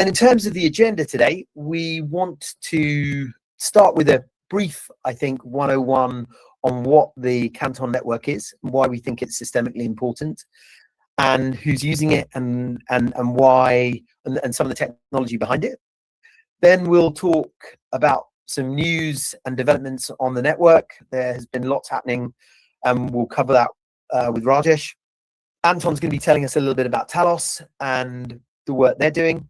And in terms of the agenda today, we want to start with a brief, I think, 101 on what the Canton network is, and why we think it's systemically important, and who's using it, and why, and some of the technology behind it. Then we'll talk about some news and developments on the network. There has been lots happening, and we'll cover that with Rajesh. Anton's going to be telling us a little bit about Talos and the work they're doing.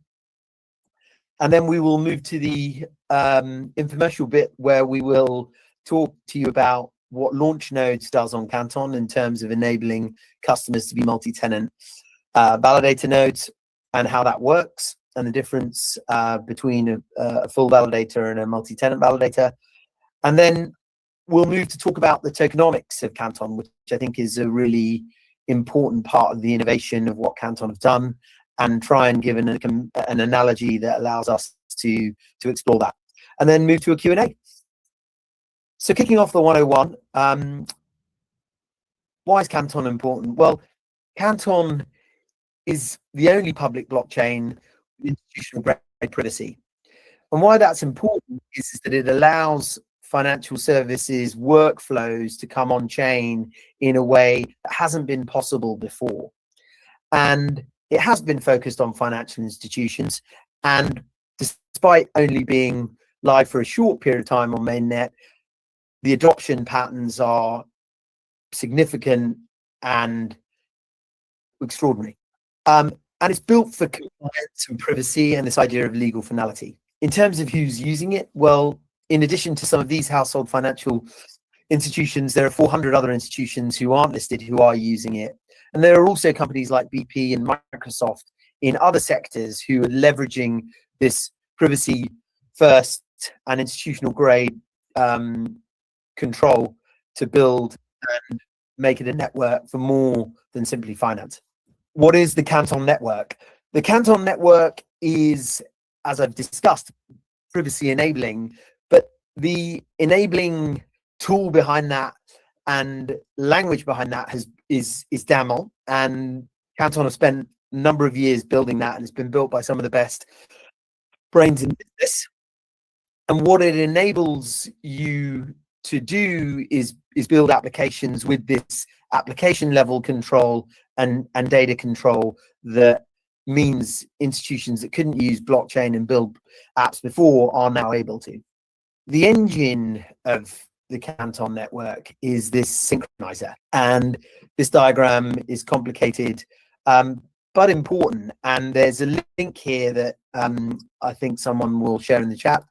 And then we will move to the infomercial bit, where we will talk to you about what Launch Nodes does on Canton in terms of enabling customers to be multi-tenant validator nodes, and how that works, and the difference between a full validator and a multi-tenant validator. And then we'll move to talk about the tokenomics of Canton, which I think is a really important part of the innovation of what Canton have done, and try and give an analogy that allows us to explore that, and then move to a Q&A. So kicking off the 101, why is Canton important? Well, Canton is the only public blockchain with institutional grade privacy. And why that's important is that it allows financial services workflows to come on chain in a way that hasn't been possible before. And it has been focused on financial institutions, and despite only being live for a short period of time on mainnet, the adoption patterns are significant and extraordinary. And it's built for compliance and privacy and this idea of legal finality. In terms of who's using it, well, in addition to some of these household financial institutions, there are 400 other institutions who aren't listed who are using it. And there are also companies like BP and Microsoft in other sectors who are leveraging this privacy first and institutional grade control to build and make it a network for more than simply finance. What is the Canton network? The Canton network is, as I've discussed, privacy enabling, but the enabling tool behind that and language behind that is DAML, and Canton have spent a number of years building that, and it's been built by some of the best brains in business. And what it enables you to do is build applications with this application level control and data control that means institutions that couldn't use blockchain and build apps before are now able to. The engine of the Canton network is this synchronizer, and this diagram is complicated but important, and there's a link here that I think someone will share in the chat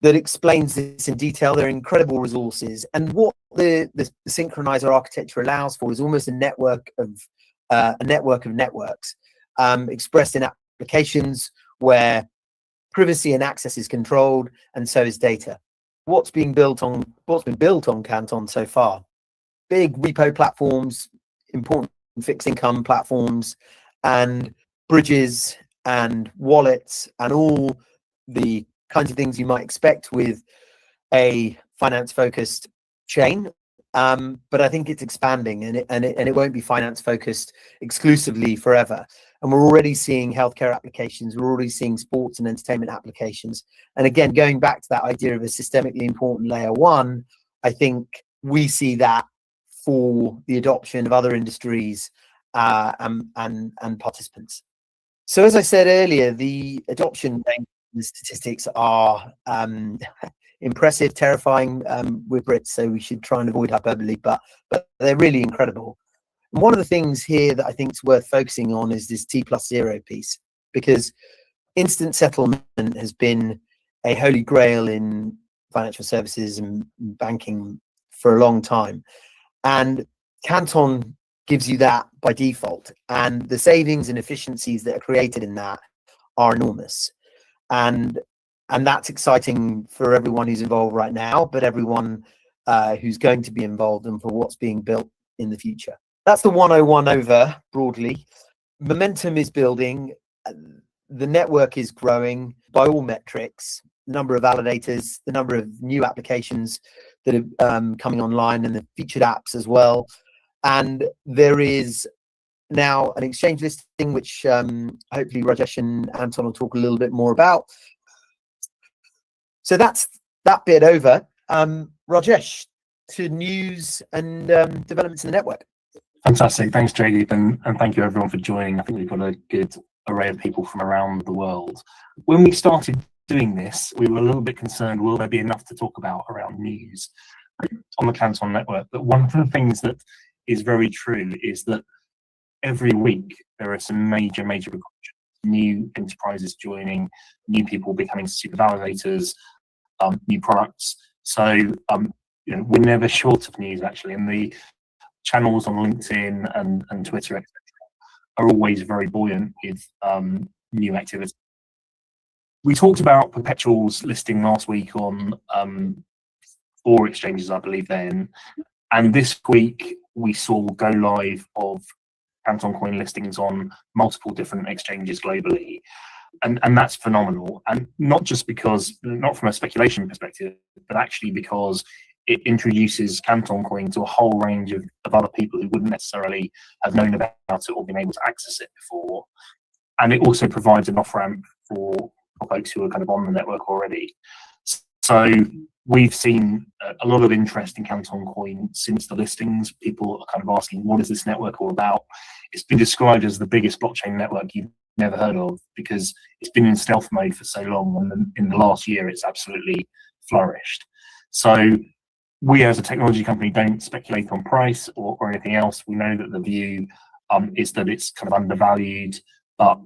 that explains this in detail. They're incredible resources, and what the synchronizer architecture allows for is almost a network of networks expressed in applications where privacy and access is controlled, and so is data. What's been built on Canton so far? Big repo platforms, important fixed income platforms, and bridges and wallets, and all the kinds of things you might expect with a finance focused chain. But I think it's expanding, and it won't be finance focused exclusively forever. And we're already seeing healthcare applications. We're already seeing sports and entertainment applications. And again, going back to that idea of a systemically important layer one, I think we see that for the adoption of other industries and participants. So as I said earlier, the adoption rate, the statistics are impressive, terrifying. We're Brits, so we should try and avoid hyperbole, but they're really incredible. And one of the things here that I think is worth focusing on is this T+0 piece, because instant settlement has been a holy grail in financial services and banking for a long time. And Canton gives you that by default. And the savings and efficiencies that are created in that are enormous. And that's exciting for everyone who's involved right now, but everyone who's going to be involved, and for what's being built in the future. That's the 101 over broadly. Momentum is building. The network is growing by all metrics. The number of validators, the number of new applications that are coming online, and the featured apps as well. And there is now an exchange listing, which hopefully Rajesh and Anton will talk a little bit more about. So that's that bit over. Rajesh, to news and developments in the network. Fantastic. Thanks, JD, and thank you everyone for joining. I think we've got a good array of people from around the world. When we started doing this, we were a little bit concerned, will there be enough to talk about around news on the Canton network? But one of the things that is very true is that every week there are some major new enterprises joining, new people becoming super validators, new products. So we're never short of news, actually, and the channels on LinkedIn and Twitter, etc., are always very buoyant with new activity. We talked about perpetuals listing last week on 4 exchanges, I believe, then, and this week we saw go live of Canton Coin listings on multiple different exchanges globally, and that's phenomenal. And not just because, not from a speculation perspective, but actually because it introduces Canton Coin to a whole range of other people who wouldn't necessarily have known about it or been able to access it before. And it also provides an off-ramp for folks who are kind of on the network already. So we've seen a lot of interest in Canton Coin since the listings. People are kind of asking, what is this network all about? It's been described as the biggest blockchain network you've never heard of because it's been in stealth mode for so long, and in the last year it's absolutely flourished. So we as a technology company don't speculate on price or anything else. We know that the view is that it's kind of undervalued, but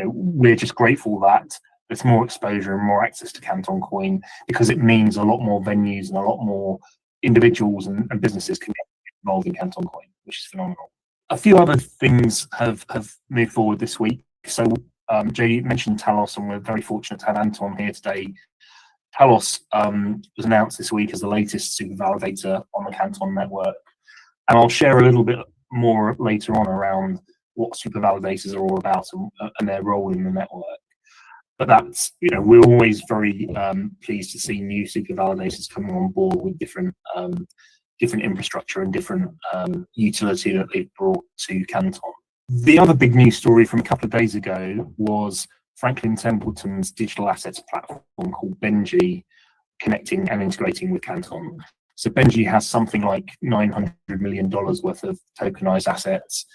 we're just grateful that there's more exposure and more access to Canton Coin, because it means a lot more venues and a lot more individuals and businesses can get involved in Canton Coin, which is phenomenal. A few other things have moved forward this week. So Jay mentioned Talos, and we're very fortunate to have Anton here today. Talos was announced this week as the latest super validator on the Canton network, and I'll share a little bit more later on around what super validators are all about and their role in the network. But that's, we're always very pleased to see new super validators coming on board with different infrastructure and different utility that they've brought to Canton. The other big news story from a couple of days ago was Franklin Templeton's digital assets platform called Benji connecting and integrating with Canton. So Benji has something like $900 million worth of tokenized assets.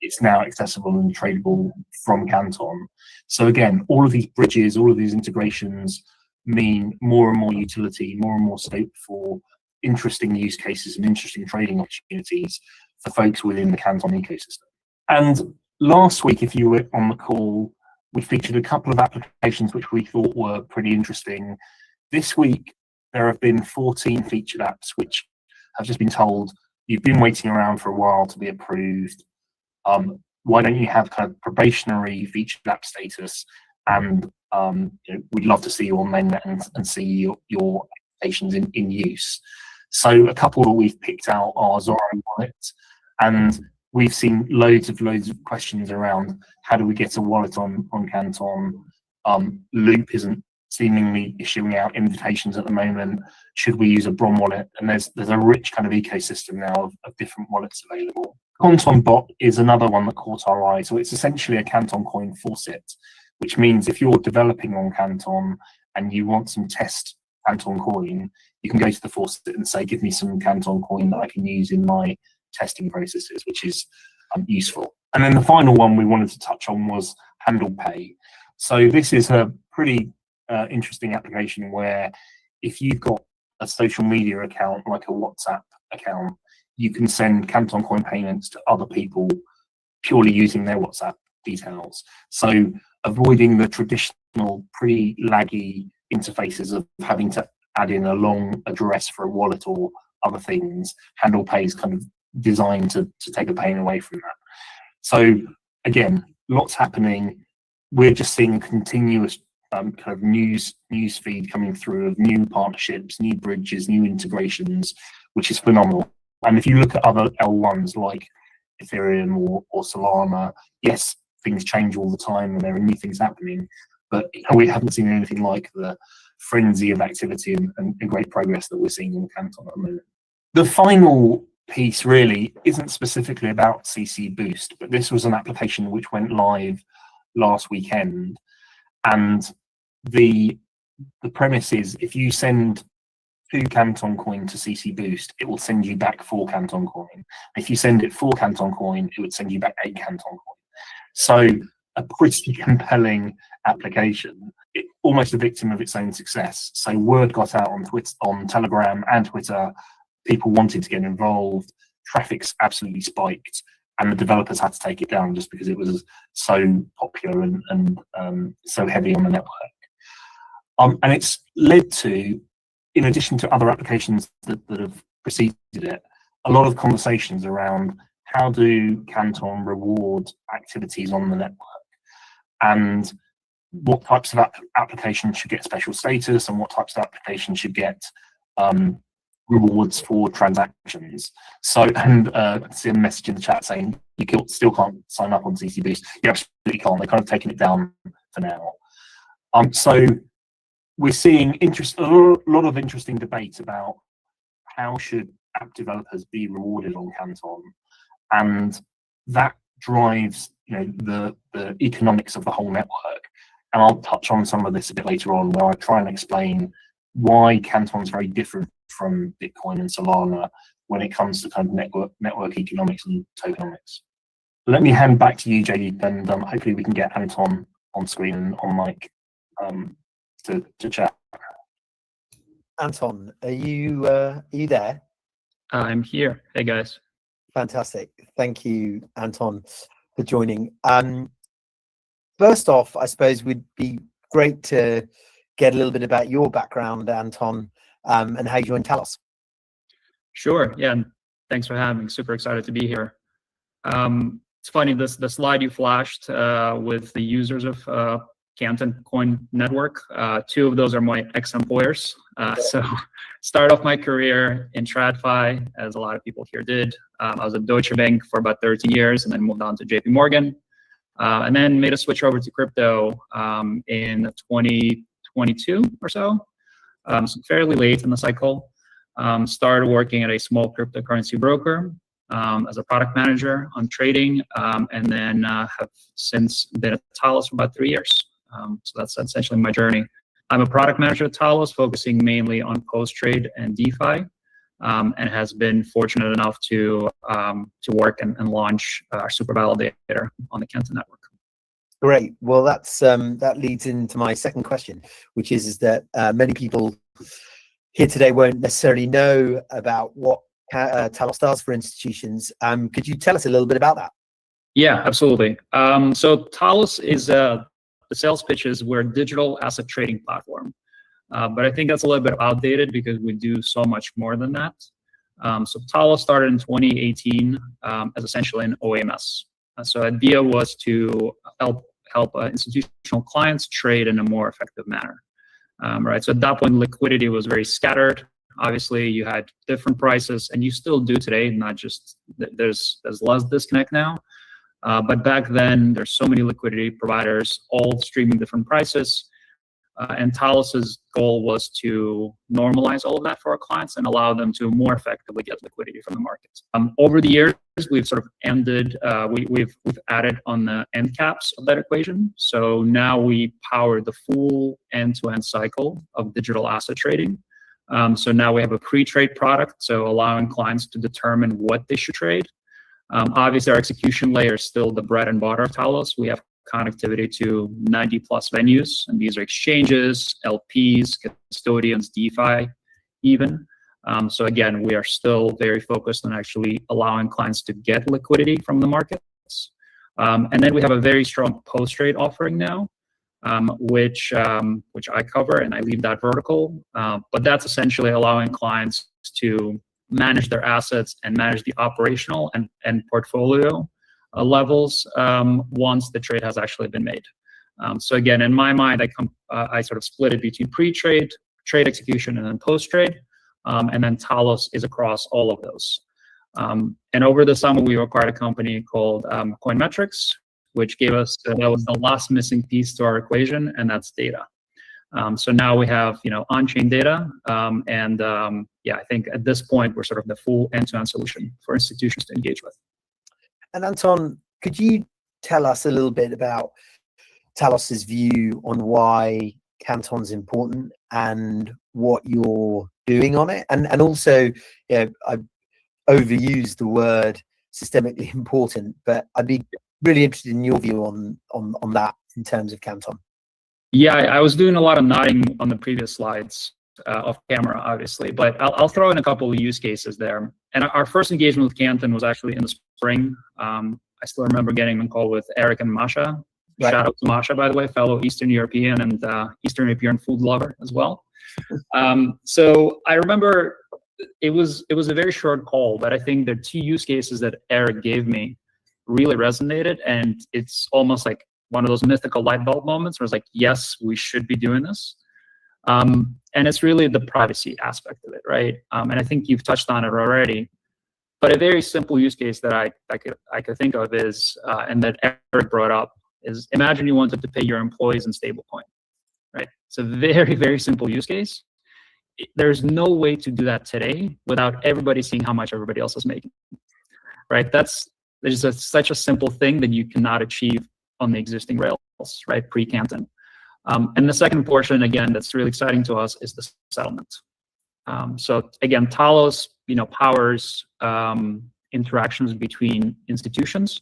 It's now accessible and tradable from Canton. So again, all of these bridges, all of these integrations mean more and more utility, more and more scope for interesting use cases and interesting trading opportunities for folks within the Canton ecosystem. And last week, if you were on the call, we featured a couple of applications which we thought were pretty interesting. This week, there have been 14 featured apps which have just been told, you've been waiting around for a while to be approved. Why don't you have kind of probationary featured app status? And we'd love to see you on mainnet and see your applications in use. So a couple that we've picked out are Zorro Wallet, and we've seen loads of questions around how do we get a wallet on Canton. Loop isn't seemingly issuing out invitations at the moment. Should we use a Bron wallet? And there's a rich kind of ecosystem now of different wallets available. Canton Bot is another one that caught our eye. So it's essentially a Canton Coin faucet, which means if you're developing on Canton and you want some test Canton Coin, you can go to the faucet and say, give me some Canton Coin that I can use in my testing processes, which is useful. And then the final one we wanted to touch on was Handle Pay. So this is a pretty interesting application where if you've got a social media account, like a WhatsApp account, you can send Canton Coin payments to other people purely using their WhatsApp details. So avoiding the traditional pre-laggy interfaces of having to add in a long address for a wallet or other things, Handle Pay is kind of designed to take the pain away from that. So again, lots happening. We're just seeing a continuous kind of news feed coming through of new partnerships, new bridges, new integrations, which is phenomenal. And if you look at other L1s like Ethereum or Solana, yes, things change all the time and there are new things happening, but we haven't seen anything like the frenzy of activity and great progress that we're seeing in Canton at the moment. The final piece really isn't specifically about CC Boost, but this was an application which went live last weekend. And the premise is, if you send 2 Canton coin to CC Boost, it will send you back 4 Canton coin. If you send it 4 Canton coin, it would send you back 8 Canton coin. So a pretty compelling application, almost a victim of its own success. So word got out on Twitter, on Telegram and Twitter, people wanted to get involved, traffic's absolutely spiked, and the developers had to take it down just because it was so popular and so heavy on the network. And it's led to, in addition to other applications that have preceded it, a lot of conversations around how do Canton reward activities on the network, and what types of applications should get special status, and what types of applications should get rewards for transactions. So, and I see a message in the chat saying you still can't sign up on CC Boost. You absolutely can't. They're kind of taking it down for now. So we're seeing a lot of interesting debate about how should app developers be rewarded on Canton, and that drives, you know, the economics of the whole network. And I'll touch on some of this a bit later on, where I try and explain why Canton's very different from Bitcoin and Solana when it comes to kind of network economics and tokenomics. Let me hand back to you, JD, and hopefully we can get Anton on screen and on mic to chat. Anton, are you there? I'm here. Hey guys. Fantastic. Thank you, Anton, for joining. First off, I suppose would be great to get a little bit about your background, Anton, and how you joined Talos. Sure. Yeah. And thanks for having me. Super excited to be here. It's funny, the slide you flashed with the users of Canton Coin Network. 2 of those are my ex-employers. So started off my career in TradFi, as a lot of people here did. I was at Deutsche Bank for about 13 years and then moved on to JP Morgan. And then made a switch over to crypto in 2022 or so. So fairly late in the cycle. Started working at a small cryptocurrency broker as a product manager on trading, and then have since been at Talos for about 3 years. So that's essentially my journey. I'm a product manager at Talos, focusing mainly on post-trade and DeFi, and has been fortunate enough to work and launch our super validator on the Canton network. Great. Well, that leads into my second question, which is that many people here today won't necessarily know about what Talos does for institutions. Could you tell us a little bit about that? Yeah, absolutely. So Talos is the sales pitch is we're a digital asset trading platform, but I think that's a little bit outdated because we do so much more than that. So Talos started in 2018 as essentially an OMS. So the idea was to help institutional clients trade in a more effective manner. Right. So at that point, liquidity was very scattered. Obviously, you had different prices, and you still do today. Not just there's less disconnect now, but back then there's so many liquidity providers all streaming different prices. And Talos's goal was to normalize all of that for our clients and allow them to more effectively get liquidity from the markets. Over the years, we've sort of we've added on the end caps of that equation. So now we power the full end-to-end cycle of digital asset trading. So now we have a pre-trade product, so allowing clients to determine what they should trade. Obviously, our execution layer is still the bread and butter of Talos. We have connectivity to 90 plus venues, and these are exchanges, LPs, custodians, DeFi even. So again, we are still very focused on actually allowing clients to get liquidity from the markets. And then we have a very strong post-trade offering now, which I cover, and I lead that vertical. But that's essentially allowing clients to manage their assets and manage the operational and portfolio levels once the trade has actually been made. So again, in my mind, I sort of split it between pre-trade, trade execution, and then post-trade. And then Talos is across all of those. And over the summer, we acquired a company called Coinmetrics, which gave us, that was the last missing piece to our equation, and that's data. So now we have, on-chain data, yeah, I think at this point we're sort of the full end-to-end solution for institutions to engage with. And Anton, could you tell us a little bit about Talos's view on why Canton's important and what you're doing on it? And also, I overused the word systemically important, but I'd be really interested in your view on that in terms of Canton. Yeah, I was doing a lot of nodding on the previous slides off camera, obviously, but I'll throw in a couple of use cases there. And our first engagement with Canton was actually in the spring. I still remember getting on a call with Eric and Masha. Right. Shout out to Masha, by the way, fellow Eastern European and Eastern European food lover as well. So I remember it was a very short call, but I think the two use cases that Eric gave me really resonated, and it's almost like one of those mythical light bulb moments where it's like, yes, we should be doing this. And it's really the privacy aspect of it, right? And I think you've touched on it already. But a very simple use case that I could think of is, and that Eric brought up, is imagine you wanted to pay your employees in stablecoin, right? It's a very, very simple use case. There's no way to do that today without everybody seeing how much everybody else is making, right? There's such a simple thing that you cannot achieve on the existing rails, right, pre-Canton. And the second portion, again, that's really exciting to us is the settlement. So again, Talos, powers interactions between institutions,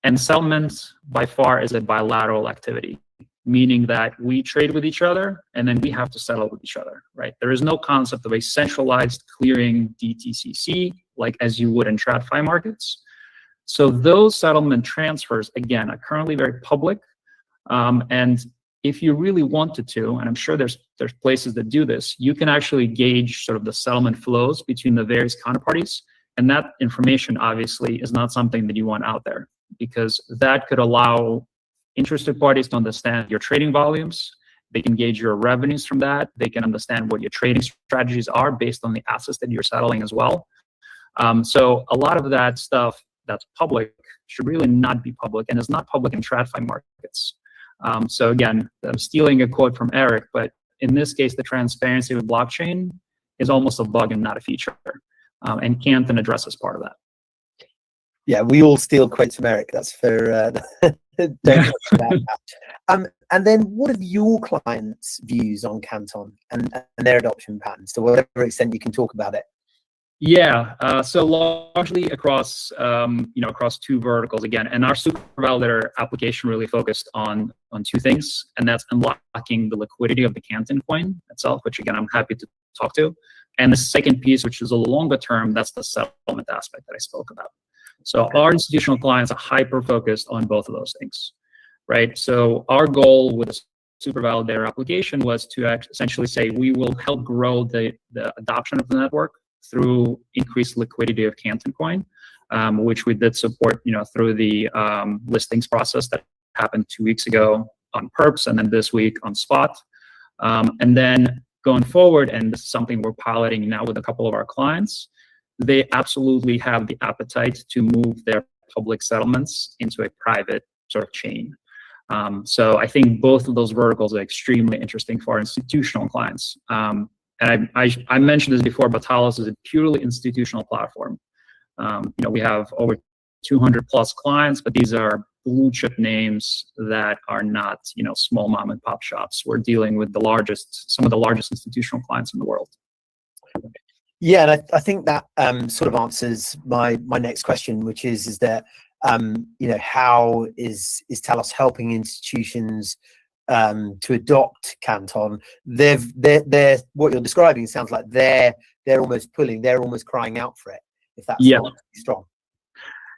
and settlement by far is a bilateral activity, meaning that we trade with each other and then we have to settle with each other, right? There is no concept of a centralized clearing DTCC like as you would in TradFi markets. So those settlement transfers, again, are currently very public. And if you really wanted to, and I'm sure there's places that do this, you can actually gauge sort of the settlement flows between the various counterparties. And that information obviously is not something that you want out there, because that could allow interested parties to understand your trading volumes. They can gauge your revenues from that. They can understand what your trading strategies are based on the assets that you're settling as well. So a lot of that stuff that's public should really not be public, and is not public in TradFi markets. So again, I'm stealing a quote from Eric, but in this case, the transparency of blockchain is almost a bug and not a feature. And Canton addresses part of that. Yeah, we all steal quotes from Eric. That's for don't that. And then what are your clients' views on Canton and their adoption patterns, to whatever extent you can talk about it? Yeah, so largely across across two verticals again, and our super validator application really focused on two things, and that's unlocking the liquidity of the Canton coin itself, which again I'm happy to talk to, and the second piece, which is a longer term, that's the settlement aspect that I spoke about. So our institutional clients are hyper focused on both of those things, right? So our goal with the super validator application was to essentially say we will help grow the adoption of the network through increased liquidity of Canton coin, which we did support, through the listings process that happened 2 weeks ago on Perps, and then this week on Spot. And then going forward, and this is something we're piloting now with a couple of our clients, they absolutely have the appetite to move their public settlements into a private sort of chain. So I think both of those verticals are extremely interesting for our institutional clients. And I mentioned this before, but Talos is a purely institutional platform. We have over 200 plus clients, but these are blue chip names that are not, small mom and pop shops. We're dealing with some of the largest institutional clients in the world. Yeah, and I think that sort of answers my next question, which is that how is Talos helping institutions to adopt Canton? They're what you're describing sounds like they're almost crying out for it, if that's strong.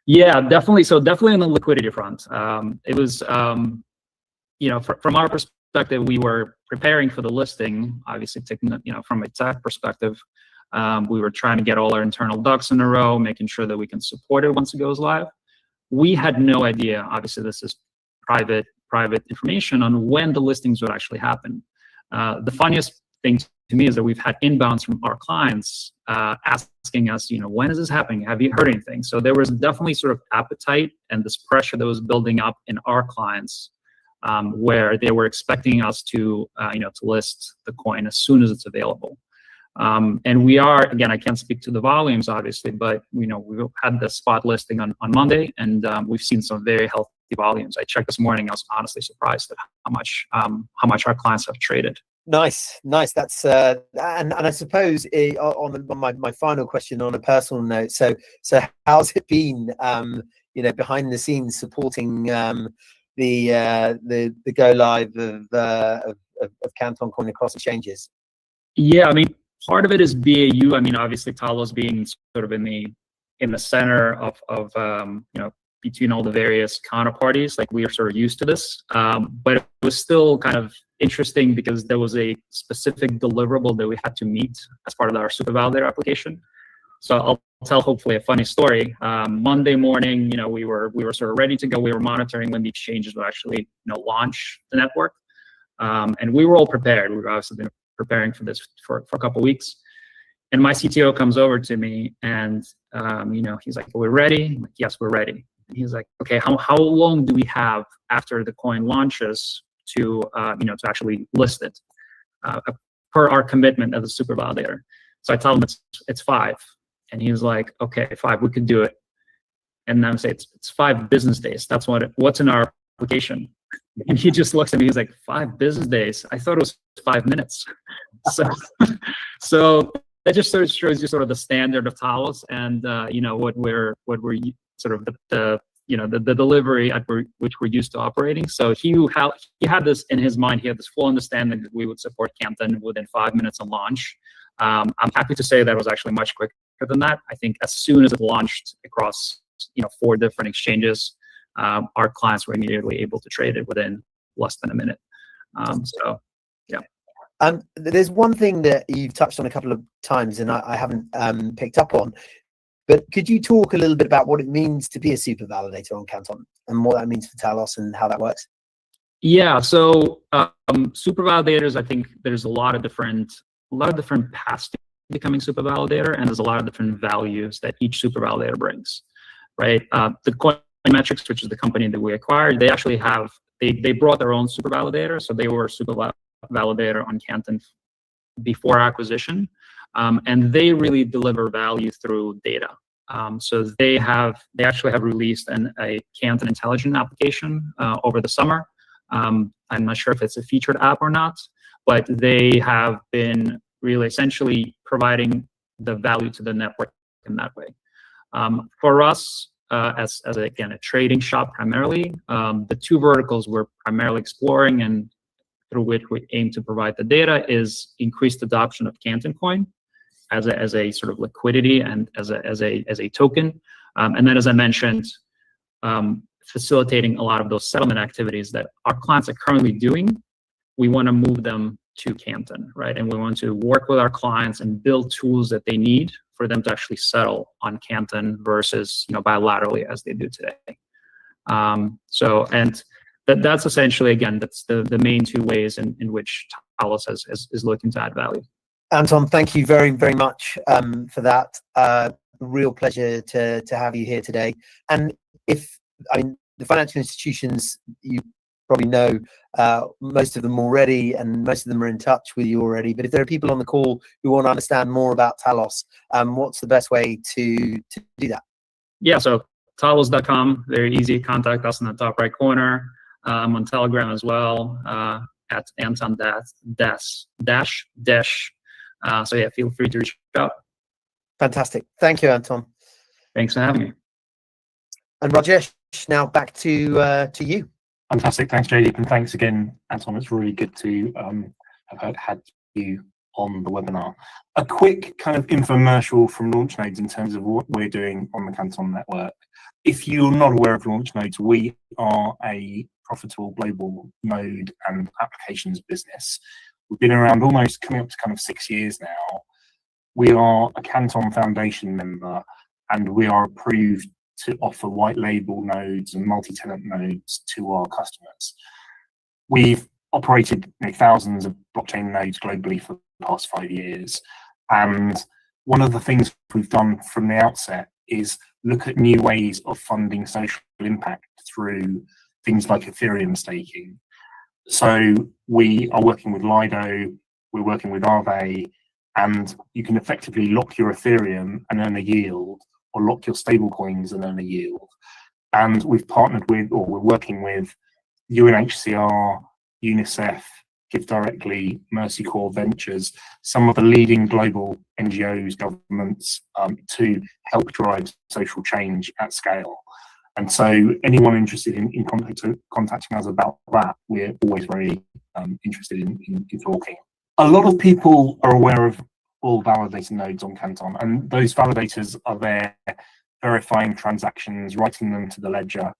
Yeah, definitely. So definitely on the liquidity front, it was from our perspective, we were preparing for the listing, obviously taking from a tech perspective. We were trying to get all our internal ducks in a row, making sure that we can support it once it goes live. We had no idea, obviously this is private information, on when the listings would actually happen. The funniest thing to me is that we've had inbounds from our clients asking us, when is this happening? Have you heard anything? So there was definitely sort of appetite and this pressure that was building up in our clients where they were expecting us to to list the coin as soon as it's available. And we are, again, I can't speak to the volumes obviously, but we've had the spot listing on Monday, and we've seen some very healthy volumes. I checked this morning. I was honestly surprised at how much our clients have traded. Nice. That's and I suppose on my final question on a personal note. So how's it been? Behind the scenes supporting the go live of Canton Coin across exchanges. Yeah, I mean, part of it is BAU. I mean, obviously Talos being sort of in the center of between all the various counterparties, like we are sort of used to this. But it was still kind of interesting because there was a specific deliverable that we had to meet as part of our Super Validator application. So I'll tell hopefully a funny story. Monday morning, we were sort of ready to go. We were monitoring when the exchanges would actually launch the network, and we were all prepared. We've obviously been preparing for this for a couple of weeks. And my CTO comes over to me and he's like, "We're ready?" I'm like, "Yes, we're ready." And he's like, "Okay, how long do we have after the coin launches to actually list it per our commitment as a Super Validator?" So I tell him it's 5. And he was like, "Okay, 5, we could do it." And then I say, it's 5 business days. That's what's in our application. And he just looks at me, he's like, 5 business days? I thought it was 5 minutes. So that just sort of shows you sort of the standard of Talos and what we're sort of the delivery at which we're used to operating. So he had this in his mind. He had this full understanding that we would support Canton within 5 minutes of launch. I'm happy to say that it was actually much quicker than that. I think as soon as it launched across 4 different exchanges, our clients were immediately able to trade it within less than a minute. So yeah. There's one thing that you've touched on a couple of times and I haven't picked up on, but could you talk a little bit about what it means to be a Super Validator on Canton and what that means for Talos and how that works? Yeah, so Super Validators, I think there's a lot of different paths to becoming Super Validator, and there's a lot of different values that each Super Validator brings, right? The Coinmetrics, which is the company that we acquired, they actually they brought their own Super Validator, so they were a Super Validator on Canton before acquisition, and they really deliver value through data. So they actually have released a Canton Intelligent application over the summer. I'm not sure if it's a featured app or not, but they have been really essentially providing the value to the network in that way. For us, as again, a trading shop primarily, the 2 verticals we're primarily exploring and through which we aim to provide the data is increased adoption of Canton Coin as a sort of liquidity and as a token. And then, as I mentioned, facilitating a lot of those settlement activities that our clients are currently doing. We want to move them to Canton, right? And we want to work with our clients and build tools that they need for them to actually settle on Canton versus bilaterally as they do today. That's essentially, again, that's the main 2 ways in which Talos is looking to add value. Anton, thank you very, very much for that. Real pleasure to have you here today. And the financial institutions, you probably know most of them already, and most of them are in touch with you already. But if there are people on the call who want to understand more about Talos, what's the best way to do that? Yeah, so talos.com, very easy. Contact us in the top right corner. I'm on Telegram as well at Anton dash. So yeah, feel free to reach out. Fantastic. Thank you, Anton. Thanks for having me. And Rajesh, now back to you. Fantastic. Thanks, JD, and thanks again, Anton. It's really good to have had you on the webinar. A quick kind of infomercial from Launch Nodes in terms of what we're doing on the Canton network. If you're not aware of Launch Nodes, we are a profitable global node and applications business. We've been around coming up to kind of 6 years now. We are a Canton Foundation member, and we are approved to offer white label nodes and multi-tenant nodes to our customers. We've operated thousands of blockchain nodes globally for the past 5 years. And one of the things we've done from the outset is look at new ways of funding social impact through things like Ethereum staking. So we are working with Lido, we're working with Aave, and you can effectively lock your Ethereum and earn a yield, or lock your stable coins and earn a yield. And we've partnered with, or we're working with UNHCR, UNICEF, Give Directly, Mercy Corps Ventures, some of the leading global NGOs, governments, to help drive social change at scale. And so anyone interested in contacting us about that, we're always very interested in talking. A lot of people are aware of all validator nodes on Canton, and those validators are there verifying transactions, writing them to the ledger.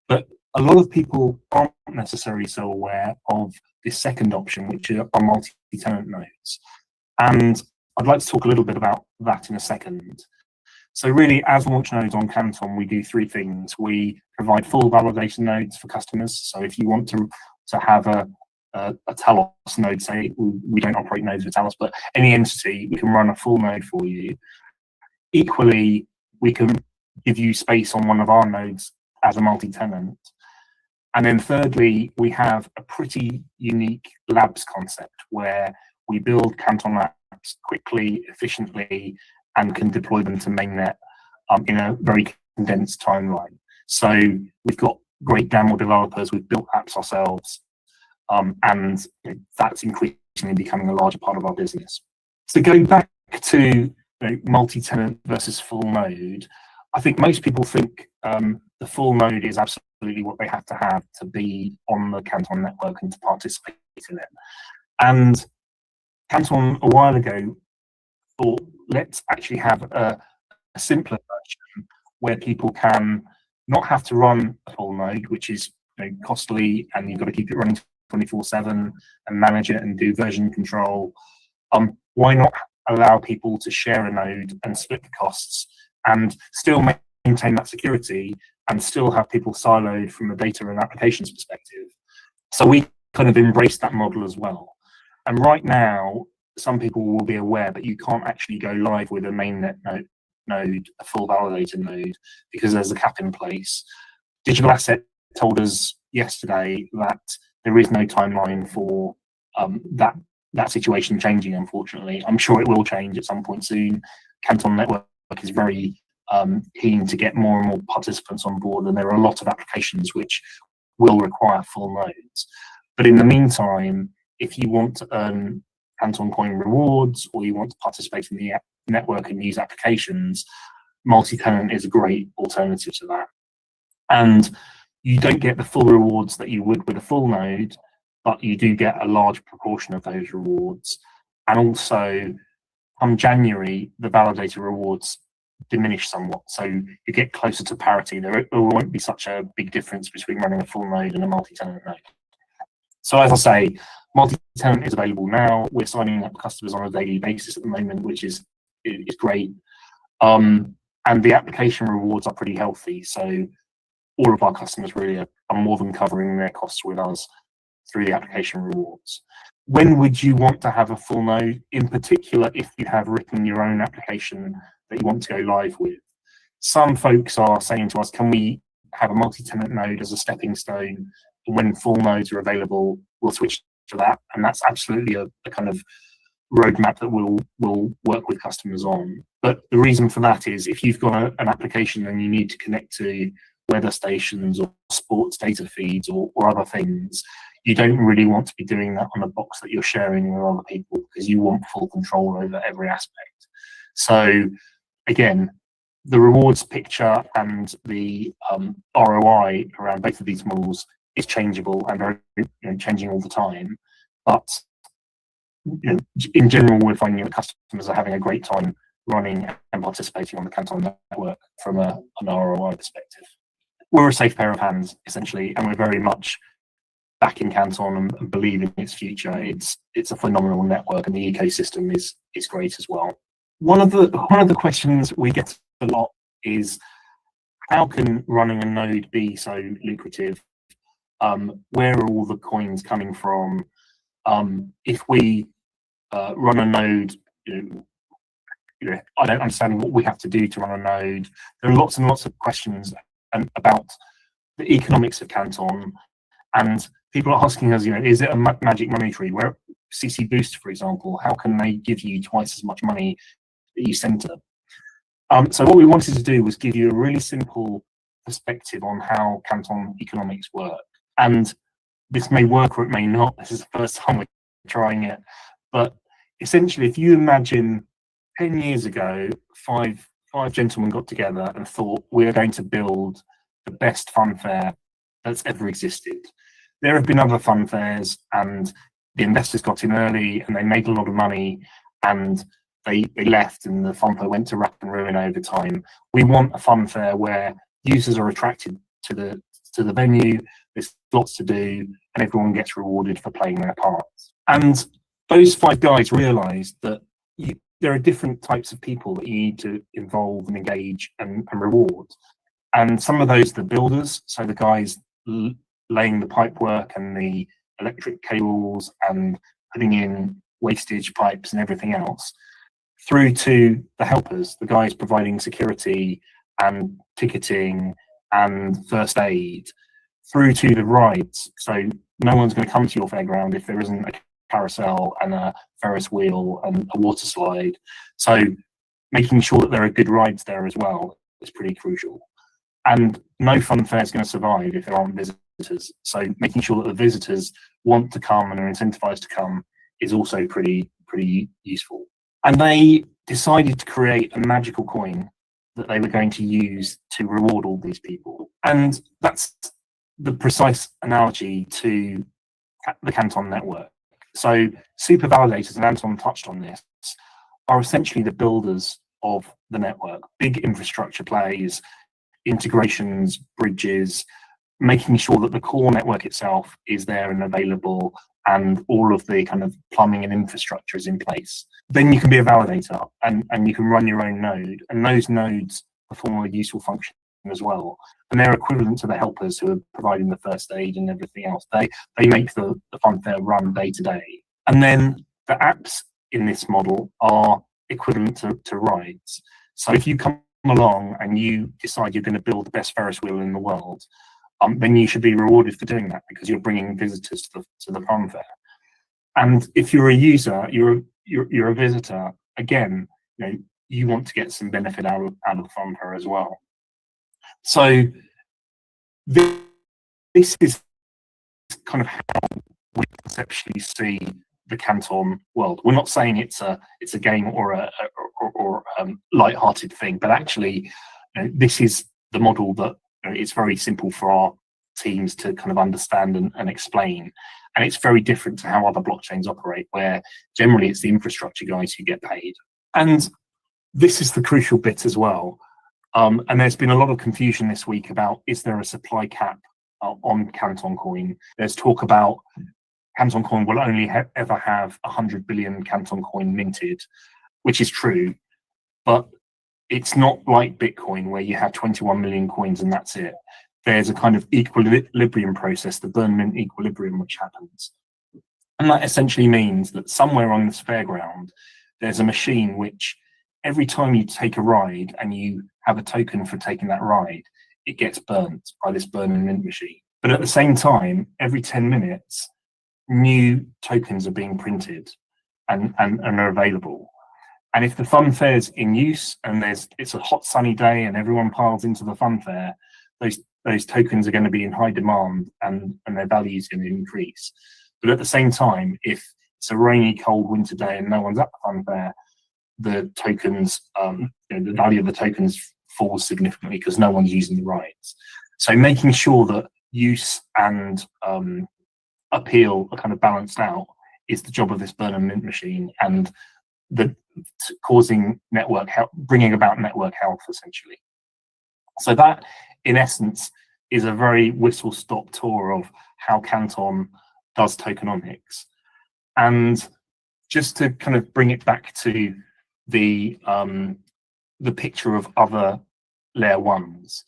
But a lot of people aren't necessarily so aware of this second option, which are multi-tenant nodes. And I'd like to talk a little bit about that in a second. So really, as launch nodes on Canton, we do three things. We provide full validation nodes for customers. So if you want to have a Talos node, say, we don't operate nodes with Talos, but any entity, we can run a full node for you. Equally, we can give you space on one of our nodes as a multi-tenant. And then thirdly, we have a pretty unique labs concept where we build Canton labs quickly, efficiently, and can deploy them to mainnet in a very condensed timeline. So we've got great YAML developers, we've built apps ourselves, and that's increasingly becoming a larger part of our business. So going back to multi-tenant versus full node, I think most people think the full node is absolutely what they have to be on the Canton network and to participate in it. And Canton a while ago thought, let's actually have a simpler version where people can not have to run a full node, which is costly, and you've got to keep it running 24/7 and manage it and do version control. Why not allow people to share a node and split the costs and still maintain that security and still have people siloed from a data and applications perspective? So we kind of embrace that model as well. And right now, some people will be aware that you can't actually go live with a mainnet node, a full validator node, because there's a cap in place. Digital Asset told us yesterday that there is no timeline for that situation changing, unfortunately. I'm sure it will change at some point soon. Canton Network is very keen to get more and more participants on board, and there are a lot of applications which will require full nodes. But in the meantime, if you want to earn Canton Coin rewards, or you want to participate in the network and use applications, multi-tenant is a great alternative to that. And you don't get the full rewards that you would with a full node, but you do get a large proportion of those rewards. And also, come January, the validator rewards diminish somewhat, so you get closer to parity. There won't be such a big difference between running a full node and a multi-tenant node. So as I say, multi-tenant is available now. We're signing up customers on a daily basis at the moment, which is great. And the application rewards are pretty healthy. So all of our customers really are more than covering their costs with us through the application rewards. When would you want to have a full node? In particular, if you have written your own application that you want to go live with. Some folks are saying to us, can we have a multi-tenant node as a stepping stone? And when full nodes are available, we'll switch to that. And that's absolutely a kind of roadmap that we'll work with customers on. But the reason for that is if you've got an application and you need to connect to weather stations or sports data feeds or other things, you don't really want to be doing that on a box that you're sharing with other people, because you want full control over every aspect. So again, the rewards picture and the ROI around both of these models is changeable and very changing all the time. But in general, we're finding that customers are having a great time running and participating on the Canton network from an ROI perspective. We're a safe pair of hands, essentially, and we're very much back in Canton and believe in its future. It's a phenomenal network, and the ecosystem is great as well. One of the questions we get a lot is, how can running a node be so lucrative? Where are all the coins coming from? If we run a node, I don't understand what we have to do to run a node. There are lots and lots of questions about the economics of Canton And people are asking us, is it a magic money tree? Where CC Boost, for example, how can they give you twice as much money that you send to them? So what we wanted to do was give you a really simple perspective on how Canton economics work. And this may work or it may not. This is the first time we're trying it. But essentially, if you imagine 10 years ago, five gentlemen got together and thought, we're going to build the best fun fair that's ever existed. There have been other fun fairs, and the investors got in early and they made a lot of money, and they left, and the fun fair went to wreck and ruin over time. We want a fun fair where users are attracted to the venue, there's lots to do, and everyone gets rewarded for playing their parts. And those 5 guys realized that there are different types of people that you need to involve and engage and reward. And some of those are the builders, so the guys laying the pipework and the electric cables and putting in wastage pipes and everything else, through to the helpers, the guys providing security and ticketing and first aid, through to the rides. So no one's going to come to your fairground if there isn't a carousel and a Ferris wheel and a water slide. So making sure that there are good rides there as well is pretty crucial. And no fun fair is going to survive if there aren't visitors. So making sure that the visitors want to come and are incentivized to come is also pretty useful. And they decided to create a magical coin that they were going to use to reward all these people. And that's the precise analogy to the Canton network. So super validators, and Anton touched on this, are essentially the builders of the network. Big infrastructure plays, integrations, bridges, making sure that the core network itself is there and available, and all of the kind of plumbing and infrastructure is in place. Then you can be a validator, and you can run your own node, and those nodes perform a useful function as well. And they're equivalent to the helpers who are providing the first aid and everything else. They make the fun fair run day to day. And then the apps in this model are equivalent to rides. So if you come along and you decide you're going to build the best Ferris wheel in the world, then you should be rewarded for doing that, because you're bringing visitors to the fun fair. And if you're a user, you're a visitor, again, you want to get some benefit out of the fun fair as well. So this is kind of how we conceptually see the Canton world. We're not saying it's a game or a light-hearted thing, but actually, this is the model that it's very simple for our teams to kind of understand and explain. And it's very different to how other blockchains operate, where generally it's the infrastructure guys who get paid. And this is the crucial bit as well. And there's been a lot of confusion this week about, is there a supply cap on Canton Coin? There's talk about Canton Coin will only ever have 100 billion Canton Coin minted, which is true, but it's not like Bitcoin where you have 21 million coins and that's it. There's a kind of equilibrium process, the burn-mint equilibrium, which happens. And that essentially means that somewhere on this fairground, there's a machine which every time you take a ride and you have a token for taking that ride, it gets burnt by this burn and mint machine. But at the same time, every 10 minutes, new tokens are being printed and are available. And if the fun fair's in use and it's a hot sunny day and everyone piles into the fun fair, those tokens are going to be in high demand and their value is going to increase. But at the same time, if it's a rainy, cold winter day and no one's at the fun fair, the tokens, the value of the tokens falls significantly because no one's using the rides. So making sure that use and appeal are kind of balanced out is the job of this burn and mint machine, and causing network health, bringing about network health essentially. So that, in essence, is a very whistle-stop tour of how Canton does tokenomics. And just to kind of bring it back to the picture of other layer ones,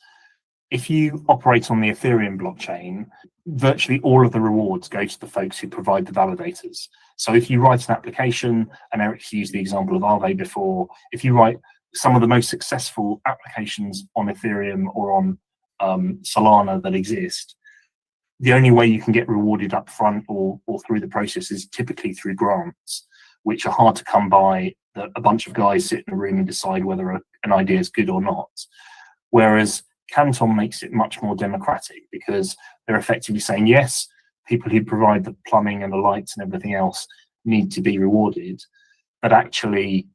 if you operate on the Ethereum blockchain, virtually all of the rewards go to the folks who provide the validators. So if you write an application, and Eric's used the example of Aave before, if you write some of the most successful applications on Ethereum or on Solana that exist, the only way you can get rewarded up front or through the process is typically through grants, which are hard to come by, that a bunch of guys sit in a room and decide whether an idea is good or not. Whereas Canton makes it much more democratic, because they're effectively saying, yes, people who provide the plumbing and the lights and everything else need to be rewarded, but actually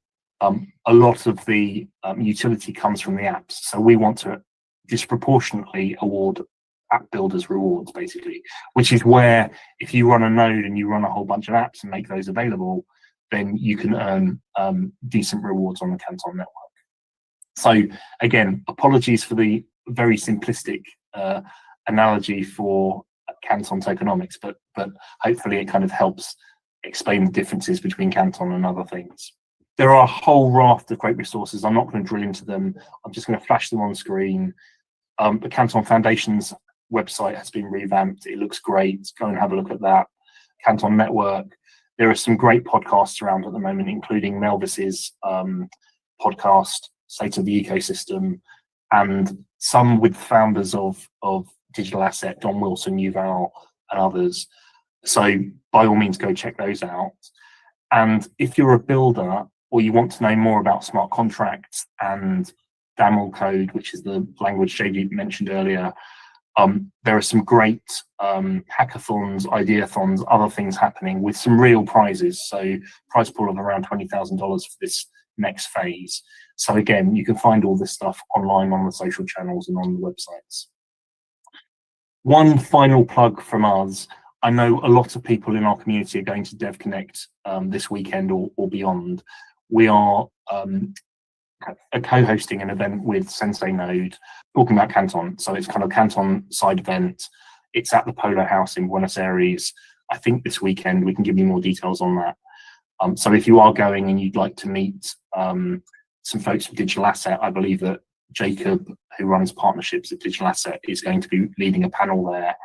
a lot of the utility comes from the apps. So we want to disproportionately award app builders rewards, basically, which is where if you run a node and you run a whole bunch of apps and make those available, then you can earn decent rewards on the Canton network. So again, apologies for the very simplistic analogy for Canton tokenomics, but hopefully it kind of helps explain the differences between Canton and other things. There are a whole raft of great resources. I'm not going to drill into them. I'm just going to flash them on screen. The Canton Foundation's website has been revamped. It looks great. Go and have a look at that. Canton Network. There are some great podcasts around at the moment, including Melvis's podcast, State of the Ecosystem, and some with founders of Digital Asset, Don Wilson, Yuval, and others. So by all means, go check those out. And if you're a builder or you want to know more about smart contracts and DAML code, which is the language JD mentioned earlier, there are some great hackathons, ideathons, other things happening with some real prizes. So prize pool of around $20,000 for this next phase. So again, you can find all this stuff online on the social channels and on the websites. One final plug from us. I know a lot of people in our community are going to DevConnect this weekend or beyond. We are co-hosting an event with Sensei Node talking about Canton. So it's kind of Canton side event. It's at the Polo House in Buenos Aires. I think this weekend. We can give you more details on that. So if you are going and you'd like to meet some folks from Digital Asset, I believe that Jacob, who runs partnerships at Digital Asset, is going to be leading a panel there.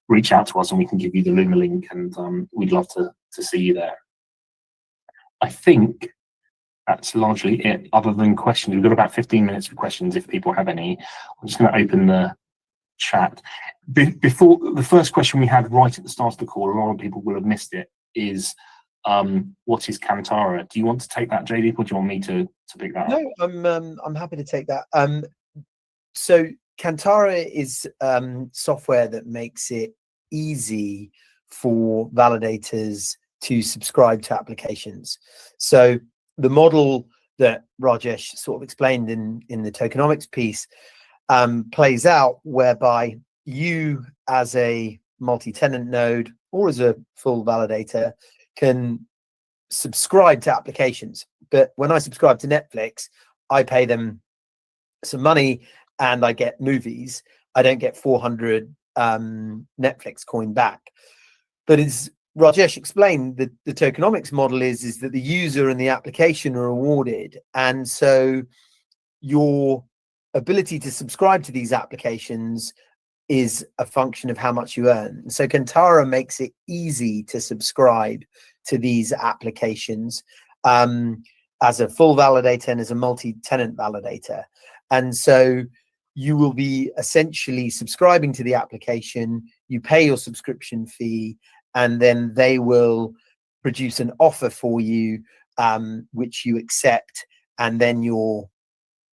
Reach out to us and we can give you the Luma link, and we'd love to see you there. I think that's largely it, other than questions. We've got about 15 minutes for questions if people have any. I'm just going to open the chat. Before the first question we had right at the start of the call, a lot of people will have missed it, is what is Kantara? Do you want to take that, JD, or do you want me to pick that up? No, I'm happy to take that. So Kantara is software that makes it easy for validators to subscribe to applications. So the model that Rajesh sort of explained in the tokenomics piece plays out whereby you, as a multi-tenant node or as a full validator, can subscribe to applications. But when I subscribe to Netflix, I pay them some money and I get movies. I don't get 400 Netflix coin back. But as Rajesh explained, the tokenomics model is that the user and the application are rewarded. And so your ability to subscribe to these applications is a function of how much you earn. So Kantara makes it easy to subscribe to these applications as a full validator and as a multi-tenant validator. And so you will be essentially subscribing to the application, you pay your subscription fee, and then they will produce an offer for you, which you accept, and then you're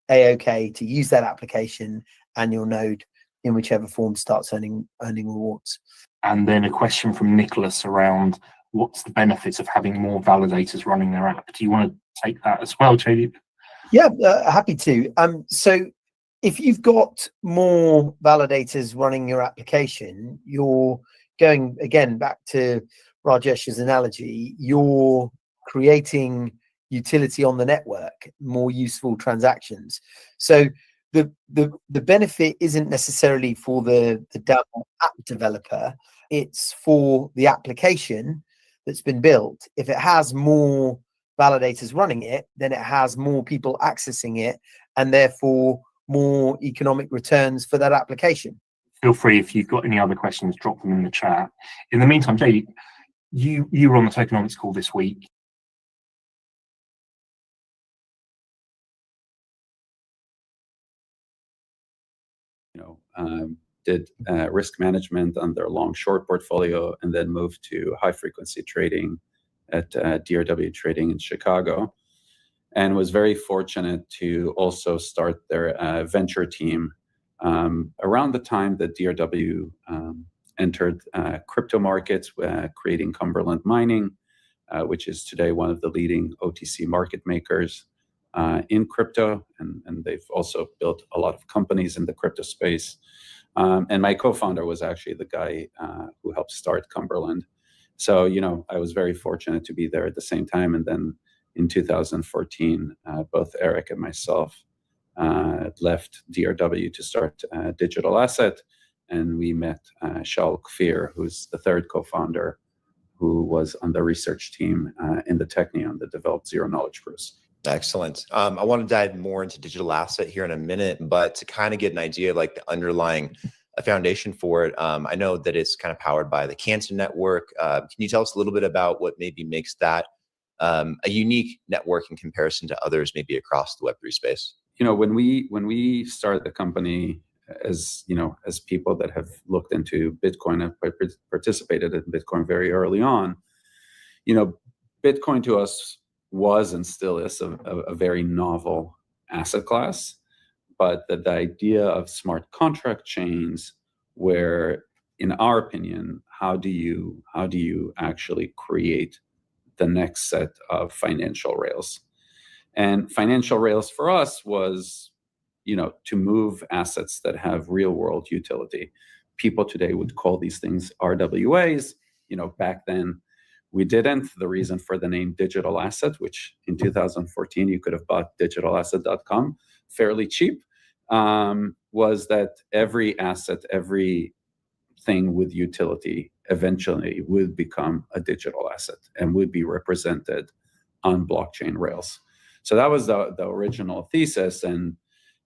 A-OK to use that application, and your node, in whichever form, starts earning rewards. And then a question from Nicholas around what's the benefits of having more validators running their app? Do you want to take that as well, JD? Yeah, happy to. So if you've got more validators running your application, you're going, again, back to Rajesh's analogy, you're creating utility on the network, more useful transactions. So the benefit isn't necessarily for the app developer, it's for the application that's been built. If it has more validators running it, then it has more people accessing it, and therefore more economic returns for that application. Feel free, if you've got any other questions, drop them in the chat. In the meantime, JD, you were on the tokenomics call this week. did risk management on their long short portfolio, and then moved to high frequency trading at DRW Trading in Chicago, and was very fortunate to also start their venture team around the time that DRW entered crypto markets, creating Cumberland Mining, which is today one of the leading OTC market makers in crypto, and they've also built a lot of companies in the crypto space. And my co-founder was actually the guy who helped start Cumberland. So, I was very fortunate to be there at the same time. And then in 2014, both Eric and myself left DRW to start Digital Asset. And we met Shaul Kfir, who's the third co-founder, who was on the research team in the Technion that developed zero-knowledge proofs. Excellent. I want to dive more into digital asset here in a minute, but to kind of get an idea of like the underlying foundation for it, I know that it's kind of powered by the Canton network. Can you tell us a little bit about what maybe makes that a unique network in comparison to others, maybe across the Web3 space? When we started the company, as people that have looked into Bitcoin and participated in Bitcoin very early on, Bitcoin to us was and still is a very novel asset class, but the idea of smart contract chains, where, in our opinion, how do you actually create the next set of financial rails? And financial rails for us was, to move assets that have real world utility. People today would call these things RWAs. Back then we didn't. The reason for the name digital asset, which in 2014 you could have bought digitalasset.com fairly cheap, was that every asset, every thing with utility eventually would become a digital asset and would be represented on blockchain rails. So that was the original thesis, and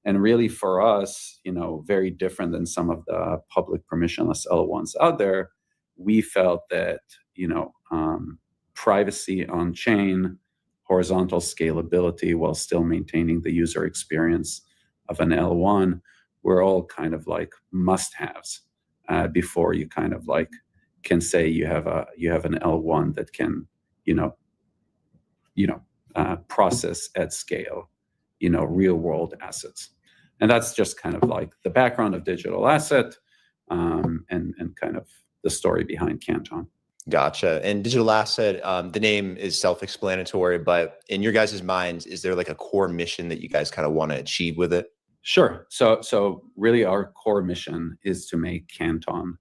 really for us, very different than some of the public permissionless L1s out there. We felt that privacy on chain, horizontal scalability while still maintaining the user experience of an L1 were all kind of like must-haves before you kind of like can say you have an L1 that can process at scale real world assets. And that's just kind of like the background of digital asset and kind of the story behind Canton. Gotcha. And digital asset, the name is self-explanatory, but in your guys' minds, is there like a core mission that you guys kind of want to achieve with it? Sure. So really our core mission is to make Canton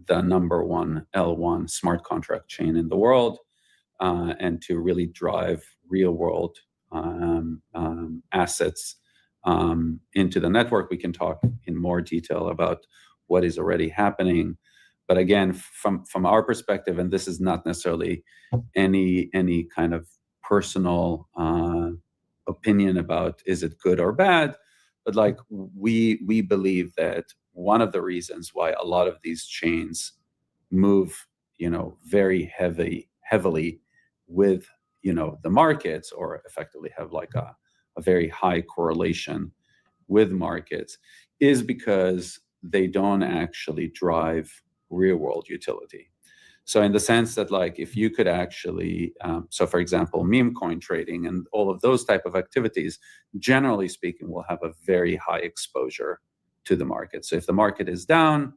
the number one L1 smart contract chain in the world, and to really drive real world assets into the network. We can talk in more detail about what is already happening. But again, from our perspective, and this is not necessarily any kind of personal opinion about is it good or bad, but like we believe that one of the reasons why a lot of these chains move, very heavily with, the markets, or effectively have like a very high correlation with markets, is because they don't actually drive real world utility. So in the sense that like if you could actually, so for example, meme coin trading and all of those type of activities, generally speaking, will have a very high exposure to the market. So if the market is down,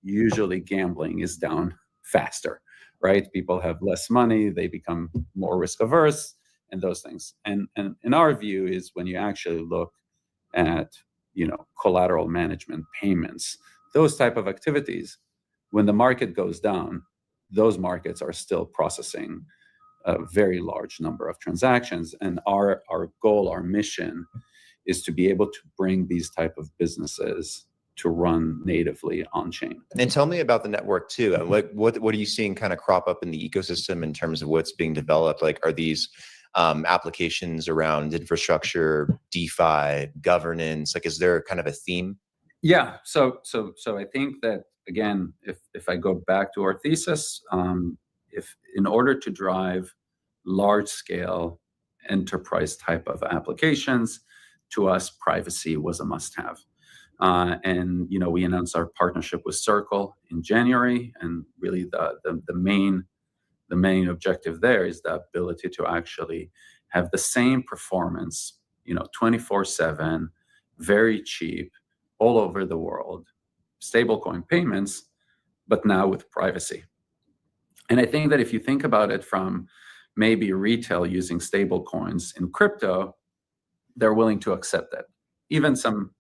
usually gambling is down faster, right? People have less money, they become more risk averse and those things. And in our view is when you actually look at, collateral management, payments, those type of activities, when the market goes down, those markets are still processing a very large number of transactions. And our goal, our mission is to be able to bring these type of businesses to run natively on chain. And tell me about the network too. What are you seeing kind of crop up in the ecosystem in terms of what's being developed? Like, are these applications around infrastructure, DeFi, governance? Like, is there kind of a theme? Yeah. So I think that, again, if I go back to our thesis, if in order to drive large scale enterprise type of applications, to us, privacy was a must have. And we announced our partnership with Circle in January, and really the main objective there is the ability to actually have the same performance, 24/7, very cheap, all over the world, stablecoin payments, but now with privacy. And I think that if you think about it from maybe retail using stablecoins in crypto, they're willing to accept that. Even some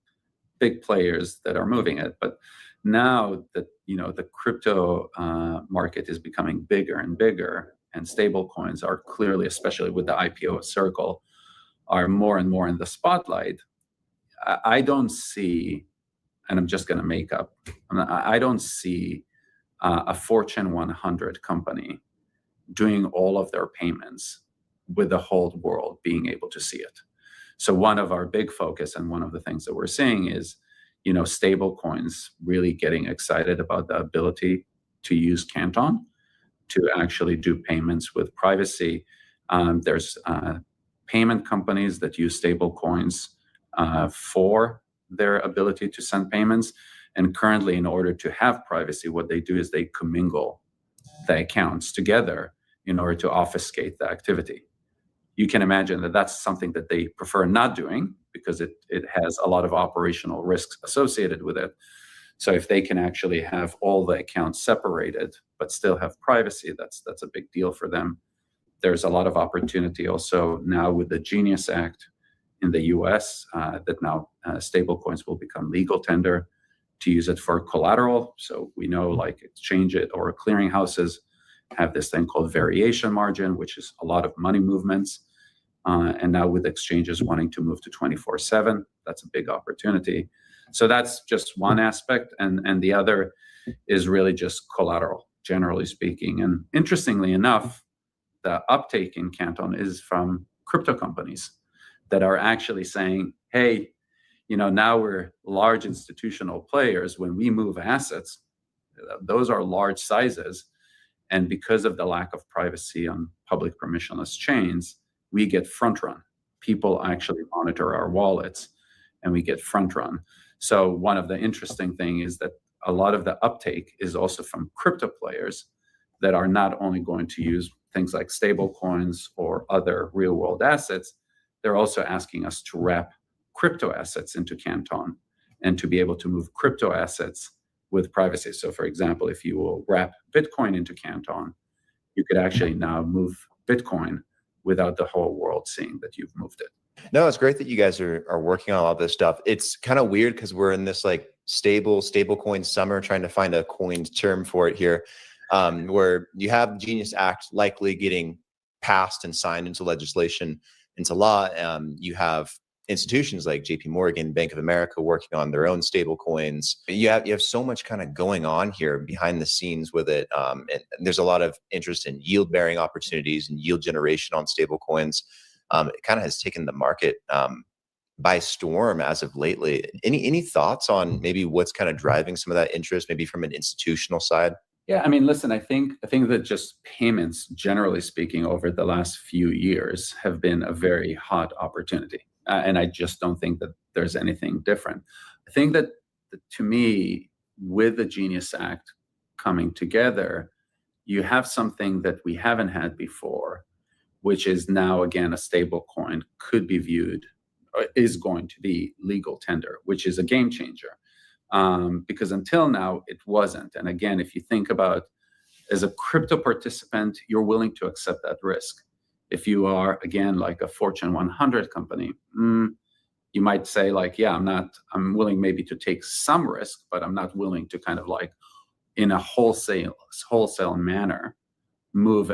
big players that are moving it. But now that the crypto market is becoming bigger and bigger, and stable coins are clearly, especially with the IPO of Circle, are more and more in the spotlight. I don't see, and I'm just going to make up, I don't see a Fortune 100 company doing all of their payments with the whole world being able to see it. So one of our big focus and one of the things that we're seeing is, stable coins really getting excited about the ability to use Canton to actually do payments with privacy. There's payment companies that use stable coins for their ability to send payments. And currently, in order to have privacy, what they do is they commingle the accounts together in order to obfuscate the activity. You can imagine that that's something that they prefer not doing because it has a lot of operational risks associated with it. So if they can actually have all the accounts separated but still have privacy, that's a big deal for them. There's a lot of opportunity also now with the Genius Act in the US that now stablecoins will become legal tender to use it for collateral. So we know like exchange it or clearinghouses have this thing called variation margin, which is a lot of money movements. And now with exchanges wanting to move to 24/7, that's a big opportunity. So that's just one aspect. And the other is really just collateral, generally speaking. And interestingly enough, the uptake in Canton is from crypto companies that are actually saying, hey, now we're large institutional players. When we move assets, those are large sizes. And because of the lack of privacy on public permissionless chains, we get front run. People actually monitor our wallets and we get front run. So one of the interesting things is that a lot of the uptake is also from crypto players that are not only going to use things like stable coins or other real world assets, they're also asking us to wrap crypto assets into Canton and to be able to move crypto assets with privacy. So for example, if you will wrap Bitcoin into Canton, you could actually now move Bitcoin without the whole world seeing that you've moved it. No, it's great that you guys are working on all this stuff. It's kind of weird because we're in this like stable coin summer, trying to find a coined term for it here, where you have the Genius Act likely getting passed and signed into legislation, into law. You have institutions like JP Morgan, Bank of America working on their own stable coins. You have so much kind of going on here behind the scenes with it. And there's a lot of interest in yield bearing opportunities and yield generation on stable coins. It kind of has taken the market by storm as of lately. Any thoughts on maybe what's kind of driving some of that interest, maybe from an institutional side? Yeah, I mean, listen, I think that just payments, generally speaking, over the last few years have been a very hot opportunity. And I just don't think that there's anything different. I think that to me, with the Genius Act coming together, you have something that we haven't had before, which is now, again, a stable coin could be viewed, or is going to be legal tender, which is a game changer. Because until now, it wasn't. And again, if you think about as a crypto participant, you're willing to accept that risk. If you are, again, like a Fortune 100 company, you might say like, yeah, I'm willing maybe to take some risk, but I'm not willing to kind of like in a wholesale manner move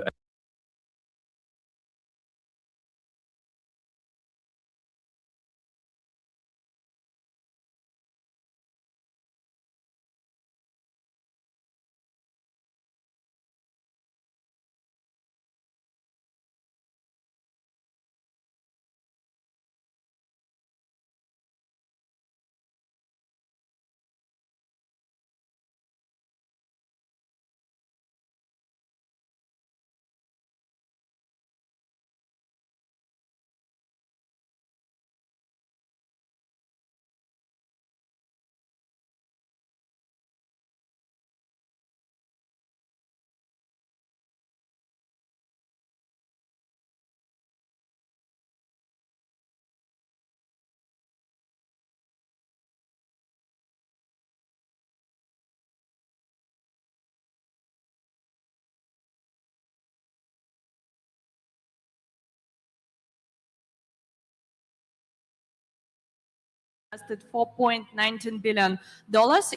invested $4.19 billion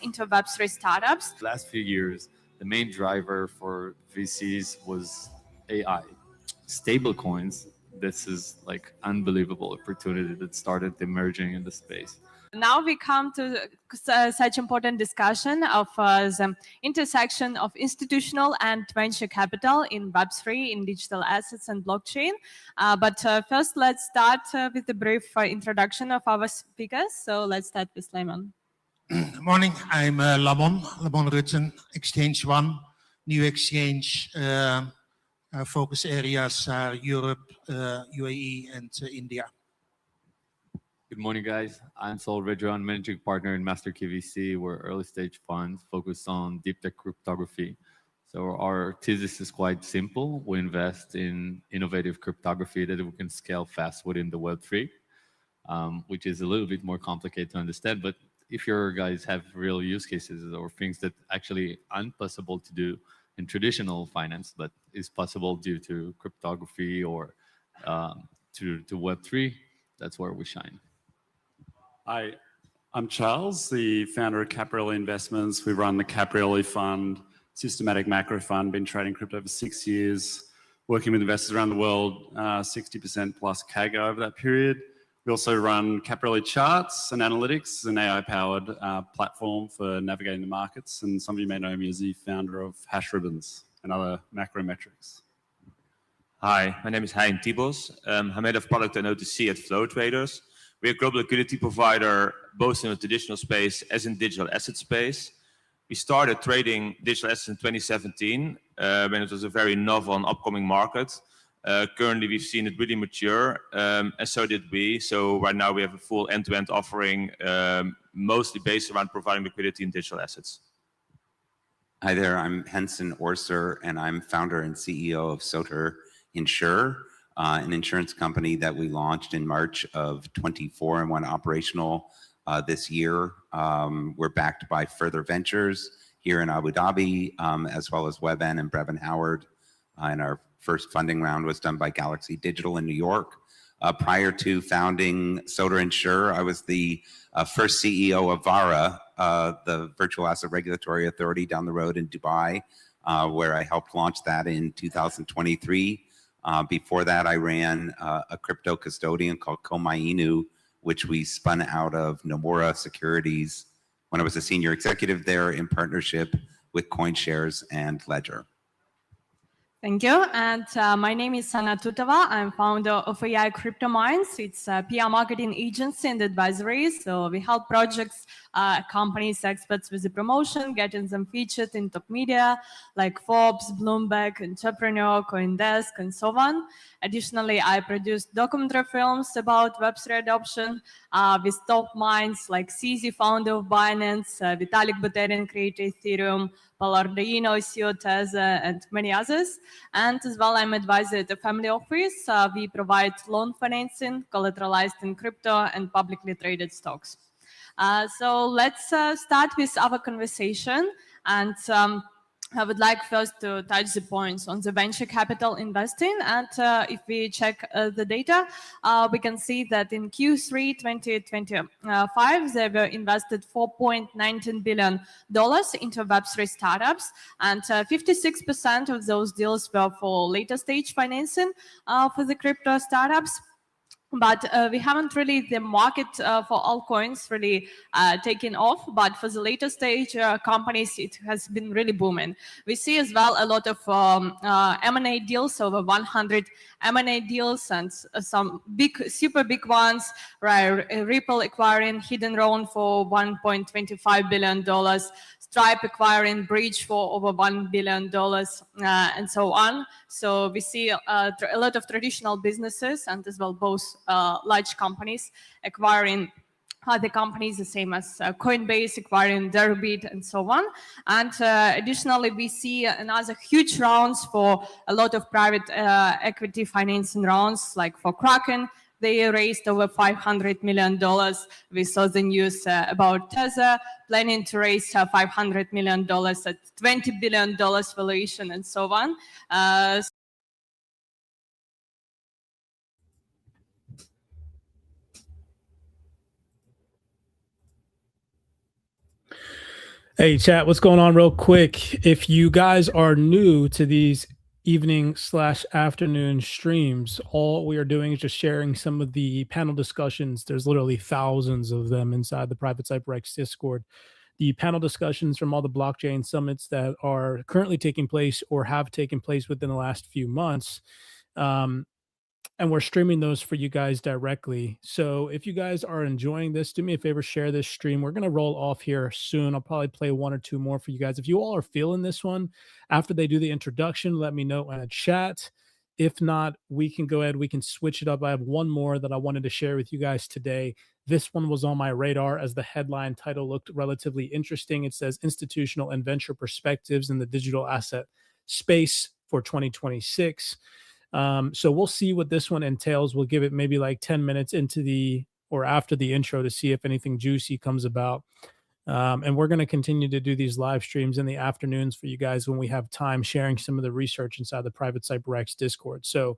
into Web3 startups. Last few years, the main driver for VCs was AI. Stablecoins, this is like unbelievable opportunity that started emerging in the space. Now we come to such important discussion of the intersection of institutional and venture capital in Web3, in digital assets and blockchain. But first, let's start with a brief introduction of our speakers. So let's start with Lemon. Morning, I'm Lamon Rutten, Exchange One, new exchange. Focus areas are Europe, UAE, and India. Good morning, guys. I'm Saul Redron, managing partner in Master KVC. We're early stage funds focused on deep tech cryptography. So our thesis is quite simple. We invest in innovative cryptography that we can scale fast within the Web3, which is a little bit more complicated to understand. But if your guys have real use cases or things that actually aren't possible to do in traditional finance, but is possible due to cryptography or to Web3, that's where we shine. Hi, I'm Charles, the founder of Caprioli Investments. We run the Caprioli Fund, systematic macro fund, been trading crypto for 6 years, working with investors around the world, 60% plus CAGR over that period. We also run Caprioli Charts and Analytics, an AI-powered platform for navigating the markets. And some of you may know me as the founder of Hash Ribbons and other macro metrics. Hi, my name is Hein Tibos. I'm head of product and OTC at Flow Traders. We're a global liquidity provider, both in the traditional space as in digital asset space. We started trading digital assets in 2017, when it was a very novel and upcoming market. Currently, we've seen it really mature, and so did we. So right now, we have a full end-to-end offering, mostly based around providing liquidity in digital assets. Hi there, I'm Henson Orser, and I'm founder and CEO of Soter Insure, an insurance company that we launched in March of 24 and went operational this year. We're backed by Further Ventures here in Abu Dhabi, as well as WebN and Brevin Howard. And our first funding round was done by Galaxy Digital in New York. Prior to founding Soter Insure, I was the first CEO of VARA, the Virtual Asset Regulatory Authority down the road in Dubai, where I helped launch that in 2023. Before that, I ran a crypto custodian called Komainu, which we spun out of Nomura Securities when I was a senior executive there in partnership with CoinShares and Ledger. Thank you. And my name is Sana Tutava. I'm founder of AI Crypto Minds. It's a PR marketing agency and advisory. So we help projects, companies, experts with the promotion, getting them featured in top media like Forbes, Bloomberg, Entrepreneur, CoinDesk, and so on. Additionally, I produce documentary films about Web3 adoption with top minds like CZ, founder of Binance, Vitalik Buterin, creator Ethereum, Palardino, CEO Teza, and many others. And as well, I'm advisor at the family office. We provide loan financing, collateralized in crypto and publicly traded stocks. So let's start with our conversation. And I would like first to touch the points on the venture capital investing. And if we check the data, we can see that in Q3 2025, they were invested $4.19 billion into Web3 startups. And 56% of those deals were for later stage financing for the crypto startups. But we haven't really, the market for altcoins really taken off. But for the later stage companies, it has been really booming. We see as well a lot of M&A deals, over 100 M&A deals, and some big, super big ones, right? Ripple acquiring Hidden Road for $1.25 billion. Stripe acquiring Bridge for over $1 billion, and so on. So we see a lot of traditional businesses and as well both large companies acquiring other companies, the same as Coinbase acquiring Deribit and so on. And additionally, we see another huge rounds for a lot of private equity financing rounds, like for Kraken. They raised over $500 million. We saw the news about Tether planning to raise $500 million at $20 billion valuation and so on. Hey, chat, what's going on real quick? If you guys are new to these evening/afternoon streams, all we are doing is just sharing some of the panel discussions. There's literally thousands of them inside the Private CyberX Discord. The panel discussions from all the blockchain summits that are currently taking place or have taken place within the last few months. And we're streaming those for you guys directly. So if you guys are enjoying this, do me a favor, share this stream. We're going to roll off here soon. I'll probably play one or two more for you guys. If you all are feeling this one after they do the introduction, let me know in a chat. If not, we can go ahead, we can switch it up. I have one more that I wanted to share with you guys today. This one was on my radar as the headline title looked relatively interesting. It says Institutional and Venture Perspectives in the Digital Asset Space for 2026. So we'll see what this one entails. We'll give it maybe like 10 minutes into the or after the intro to see if anything juicy comes about. And we're going to continue to do these live streams in the afternoons for you guys when we have time, sharing some of the research inside the Private CyberX Discord. So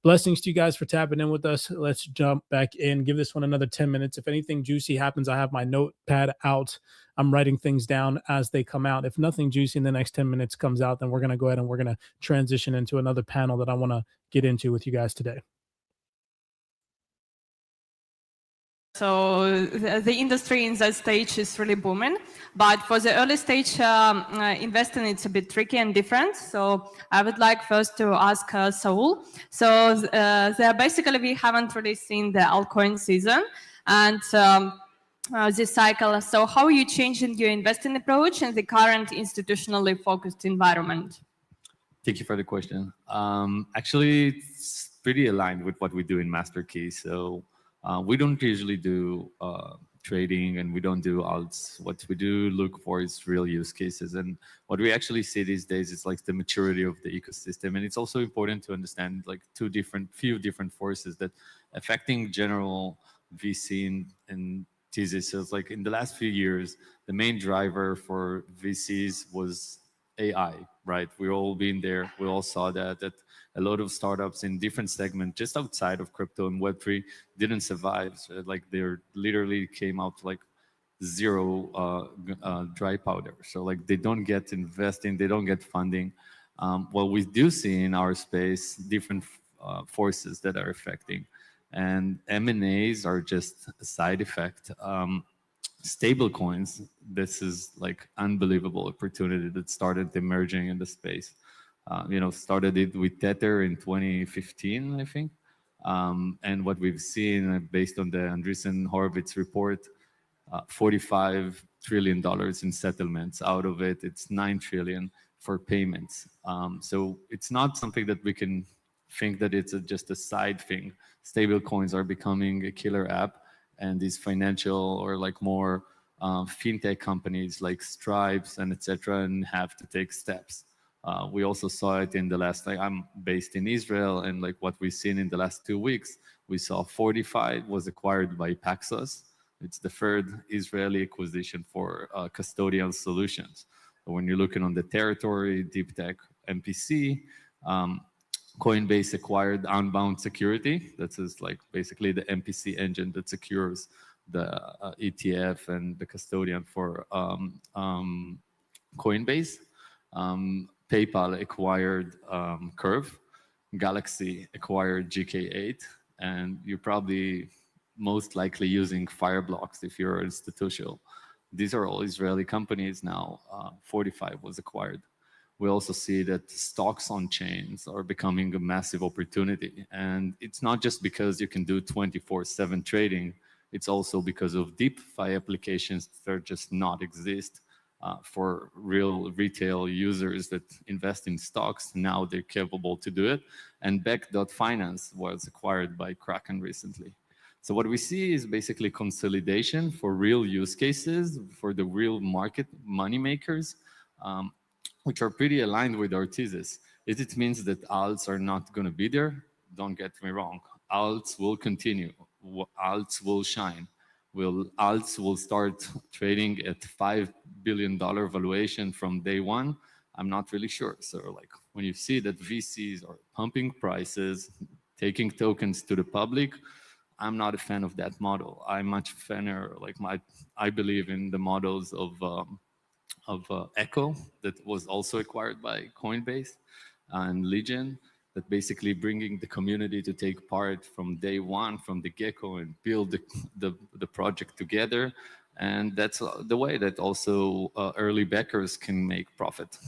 blessings to you guys for tapping in with us. Let's jump back in, give this one another 10 minutes. If anything juicy happens, I have my notepad out. I'm writing things down as they come out. If nothing juicy in the next 10 minutes comes out, then we're going to go ahead and we're going to transition into another panel that I want to get into with you guys today. So the industry in that stage is really booming, but for the early stage investing, it's a bit tricky and different. So I would like first to ask Saul. So there basically we haven't really seen the altcoin season and this cycle. So how are you changing your investing approach in the current institutionally focused environment? Thank you for the question. Actually, it's pretty aligned with what we do in MasterKey. So we don't usually do trading and we don't do alts. What we do look for is real use cases. And what we actually see these days is like the maturity of the ecosystem. And it's also important to understand like few different forces that affecting general VC and thesis. So it's like in the last few years, the main driver for VCs was AI, right? We've all been there. We all saw that a lot of startups in different segments just outside of crypto and Web3 didn't survive. So like they literally came out like zero dry powder. So like they don't get investing, they don't get funding. What we do see in our space, different forces that are affecting. And M&As are just a side effect. Stable coins, this is like unbelievable opportunity that started emerging in the space. Started it with Tether in 2015, I think. And what we've seen based on the Andreessen Horowitz report, $45 trillion in settlements. Out of it, it's 9 trillion for payments. So it's not something that we can think that it's just a side thing. Stable coins are becoming a killer app, and these financial or like more fintech companies like Stripes and etc. and have to take steps. We also saw it in the last, like I'm based in Israel, and like what we've seen in the last 2 weeks, we saw 45 was acquired by Paxos. It's the third Israeli acquisition for custodial solutions. When you're looking on the territory, deep tech, MPC, Coinbase acquired Unbound Security. That is like basically the MPC engine that secures the ETF and the custodian for Coinbase. PayPal acquired Curve. Galaxy acquired GK8. And you're probably most likely using Fireblocks if you're institutional. These are all Israeli companies now. 45 was acquired. We also see that stocks on chains are becoming a massive opportunity. And it's not just because you can do 24/7 trading, it's also because of DeFi applications that just not exist for real retail users that invest in stocks. Now they're capable to do it. And Beck.Finance was acquired by Kraken recently. So what we see is basically consolidation for real use cases, for the real market money makers, which are pretty aligned with our thesis. It means that alts are not going to be there. Don't get me wrong. Alts will continue. Alts will shine. Alts will start trading at $5 billion valuation from day one. I'm not really sure. So like when you see that VCs are pumping prices, taking tokens to the public, I'm not a fan of that model. I'm much faner, like I believe in the models of Echo that was also acquired by Coinbase, and Legion that basically bringing the community to take part from day one, from the get-go, and build the project together. And that's the way that also early backers can make profit.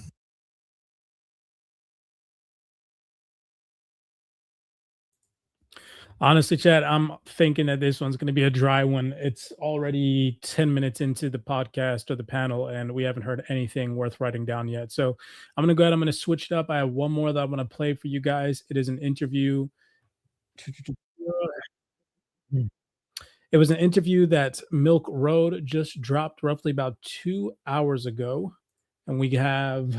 Honestly, Chad, I'm thinking that this one's going to be a dry one. It's already 10 minutes into the podcast or the panel, and we haven't heard anything worth writing down yet. So I'm going to go ahead. I'm going to switch it up. I have one more that I'm going to play for you guys. It is an interview. It was an interview that Milk Road just dropped roughly about 2 hours ago. And we have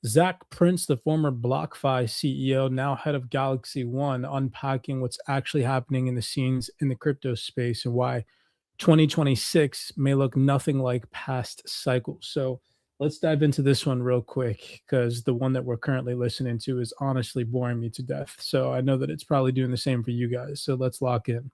Zach Prince, the former BlockFi CEO, now head of Galaxy One, unpacking what's actually happening in the scenes in the crypto space and why 2026 may look nothing like past cycles. So let's dive into this one real quick, because the one that we're currently listening to is honestly boring me to death. So I know that it's probably doing the same for you guys. So let's lock in.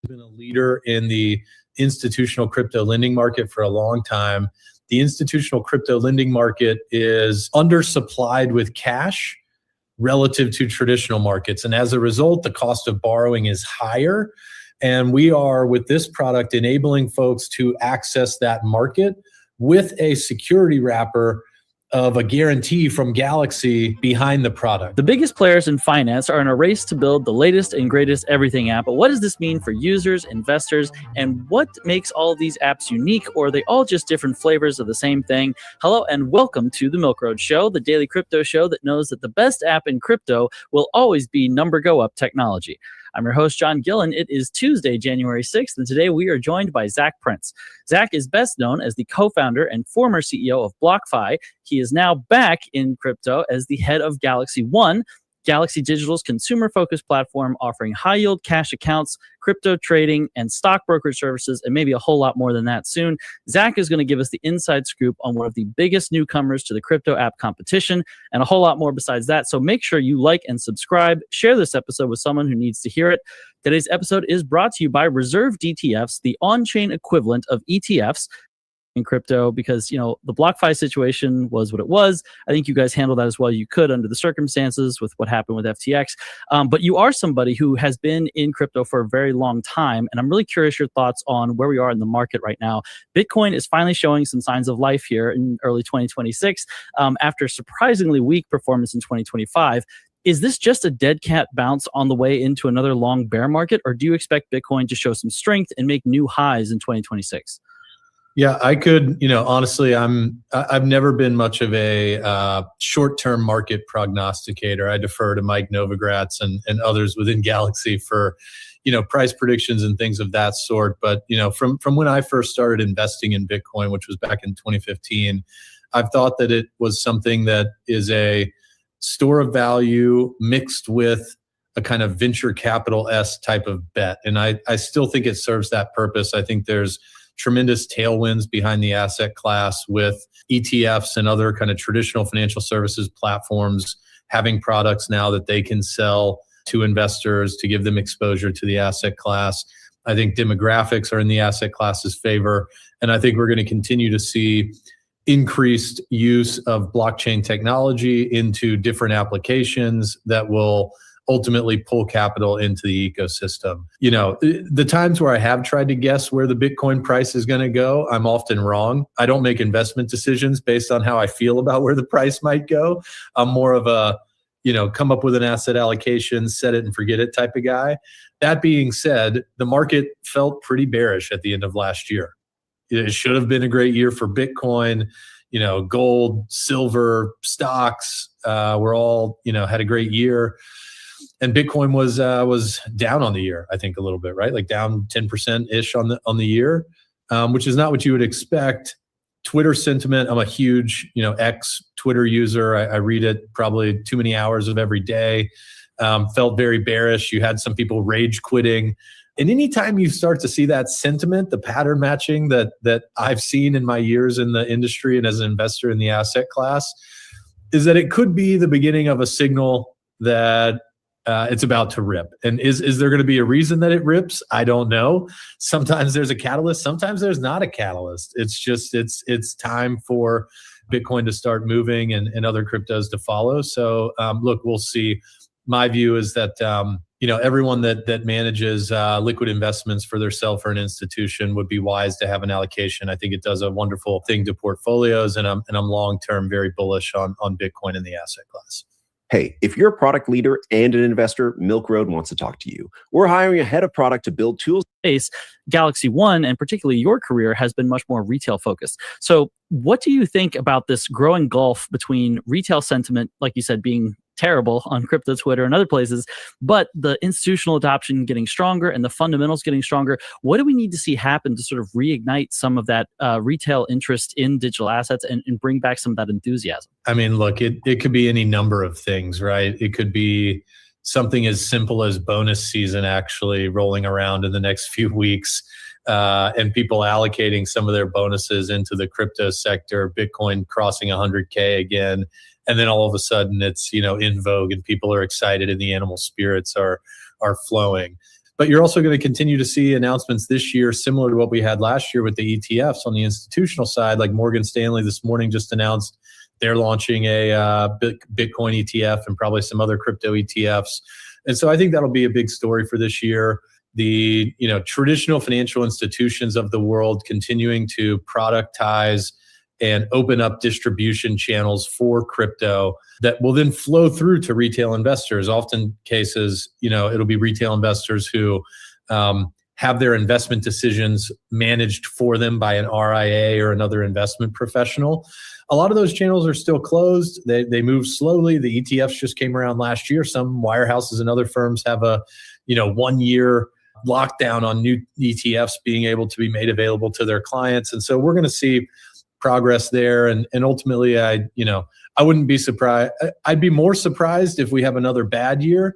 Been a leader in the institutional crypto lending market for a long time. The institutional crypto lending market is undersupplied with cash relative to traditional markets. And as a result, the cost of borrowing is higher. And we are, with this product, enabling folks to access that market with a security wrapper of a guarantee from Galaxy behind the product. The biggest players in finance are in a race to build the latest and greatest everything app. But what does this mean for users, investors, and what makes all of these apps unique, or are they all just different flavors of the same thing? Hello and welcome to the Milk Road Show, the daily crypto show that knows that the best app in crypto will always be number go up technology. I'm your host, John Gillen. It is Tuesday, January 6th, and today we are joined by Zach Prince. Zach is best known as the co-founder and former CEO of BlockFi. He is now back in crypto as the head of Galaxy One, Galaxy Digital's consumer-focused platform offering high-yield cash accounts, crypto trading, and stock brokerage services, and maybe a whole lot more than that soon. Zach is going to give us the inside scoop on one of the biggest newcomers to the crypto app competition, and a whole lot more besides that. So make sure you like and subscribe. Share this episode with someone who needs to hear it. Today's episode is brought to you by Reserved ETFs, the on-chain equivalent of ETFs in crypto, because the BlockFi situation was what it was. I think you guys handled that as well you could under the circumstances with what happened with FTX. But you are somebody who has been in crypto for a very long time, and I'm really curious your thoughts on where we are in the market right now. Bitcoin is finally showing some signs of life here in early 2026 after surprisingly weak performance in 2025. Is this just a dead cat bounce on the way into another long bear market, or do you expect Bitcoin to show some strength and make new highs in 2026? Yeah, I could, honestly, I've never been much of a short-term market prognosticator. I defer to Mike Novogratz and others within Galaxy for, price predictions and things of that sort. But, from when I first started investing in Bitcoin, which was back in 2015, I've thought that it was something that is a store of value mixed with a kind of venture capital-esque type of bet. And I still think it serves that purpose. I think there's tremendous tailwinds behind the asset class with ETFs and other kind of traditional financial services platforms having products now that they can sell to investors to give them exposure to the asset class. I think demographics are in the asset class's favor. And I think we're going to continue to see increased use of blockchain technology into different applications that will ultimately pull capital into the ecosystem. The times where I have tried to guess where the Bitcoin price is going to go, I'm often wrong. I don't make investment decisions based on how I feel about where the price might go. I'm more of a, come up with an asset allocation, set it and forget it type of guy. That being said, the market felt pretty bearish at the end of last year. It should have been a great year for Bitcoin. Gold, silver, stocks were all, had a great year. And Bitcoin was down on the year, I think a little bit, right? Like down 10%-ish on the year, which is not what you would expect. Twitter sentiment, I'm a huge, ex Twitter user. I read it probably too many hours of every day. Felt very bearish. You had some people rage quitting. And anytime you start to see that sentiment, the pattern matching that I've seen in my years in the industry and as an investor in the asset class, is that it could be the beginning of a signal that it's about to rip. And is there going to be a reason that it rips? I don't know. Sometimes there's a catalyst. Sometimes there's not a catalyst. It's just, it's time for Bitcoin to start moving and other cryptos to follow. So look, we'll see. My view is that, everyone that manages liquid investments for theirself or an institution would be wise to have an allocation. I think it does a wonderful thing to portfolios, and I'm long-term very bullish on Bitcoin in the asset class. Hey, if you're a product leader and an investor, Milk Road wants to talk to you. We're hiring a head of product to build tools. Galaxy One, and particularly your career, has been much more retail focused. So what do you think about this growing gulf between retail sentiment, like you said, being terrible on crypto Twitter and other places, but the institutional adoption getting stronger and the fundamentals getting stronger? What do we need to see happen to sort of reignite some of that retail interest in digital assets and bring back some of that enthusiasm? I mean, look, it could be any number of things, right? It could be something as simple as bonus season actually rolling around in the next few weeks, and people allocating some of their bonuses into the crypto sector, Bitcoin crossing 100K again. And then all of a sudden it's, in vogue and people are excited and the animal spirits are flowing. But you're also going to continue to see announcements this year, similar to what we had last year with the ETFs on the institutional side. Like Morgan Stanley this morning just announced they're launching a Bitcoin ETF and probably some other crypto ETFs. And so I think that'll be a big story for this year. The traditional financial institutions of the world continuing to productize and open up distribution channels for crypto that will then flow through to retail investors. Often cases, it'll be retail investors who have their investment decisions managed for them by an RIA or another investment professional. A lot of those channels are still closed. They move slowly. The ETFs just came around last year. Some wirehouses and other firms have a 1 year lockdown on new ETFs being able to be made available to their clients. And so we're going to see progress there. And ultimately, I wouldn't be surprised. I'd be more surprised if we have another bad year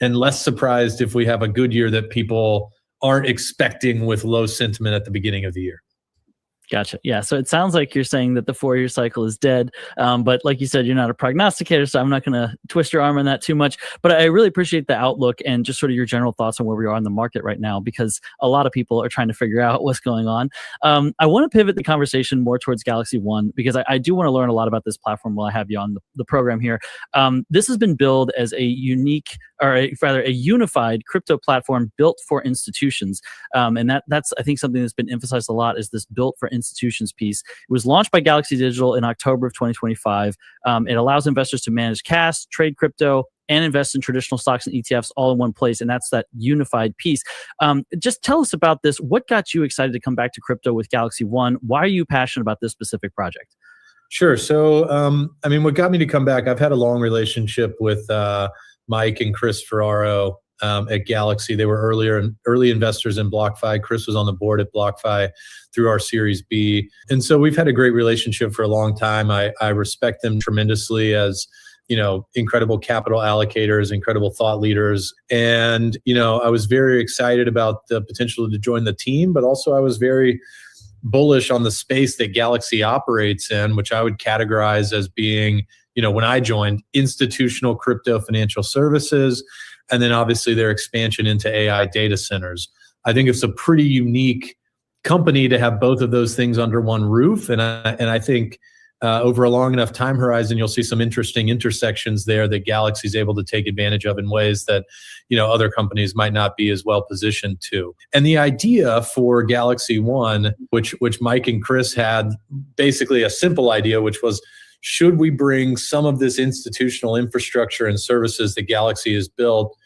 and less surprised if we have a good year that people aren't expecting with low sentiment at the beginning of the year. Gotcha. Yeah. So it sounds like you're saying that the 4-year cycle is dead. But like you said, you're not a prognosticator, so I'm not going to twist your arm on that too much. But I really appreciate the outlook and just sort of your general thoughts on where we are in the market right now, because a lot of people are trying to figure out what's going on. I want to pivot the conversation more towards Galaxy One, because I do want to learn a lot about this platform while I have you on the program here. This has been billed as a unique, or a unified crypto platform built for institutions. And that's, I think, something that's been emphasized a lot, is this built for institutions piece. It was launched by Galaxy Digital in October of 2025. It allows investors to manage cash, trade crypto, and invest in traditional stocks and ETFs all in one place. And that's that unified piece. Just tell us about this. What got you excited to come back to crypto with Galaxy One? Why are you passionate about this specific project? Sure. So, what got me to come back, I've had a long relationship with Mike and Chris Ferraro at Galaxy. They were early investors in BlockFi. Chris was on the board at BlockFi through our Series B. And so we've had a great relationship for a long time. I respect them tremendously as, incredible capital allocators, incredible thought leaders. And, I was very excited about the potential to join the team, but also I was very bullish on the space that Galaxy operates in, which I would categorize as being, when I joined, institutional crypto financial services, and then obviously their expansion into AI data centers. I think it's a pretty unique company to have both of those things under one roof. And I think over a long enough time horizon, you'll see some interesting intersections there that Galaxy is able to take advantage of in ways that, other companies might not be as well positioned to. And the idea for Galaxy One, which Mike and Chris had, basically a simple idea, which was, should we bring some of this institutional infrastructure and services that Galaxy has built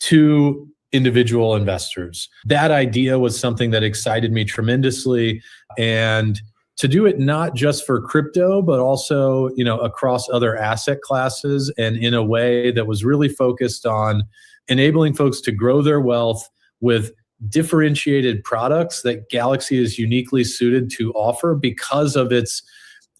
to individual investors? That idea was something that excited me tremendously. And to do it not just for crypto, but also, across other asset classes, and in a way that was really focused on enabling folks to grow their wealth with differentiated products that Galaxy is uniquely suited to offer because of its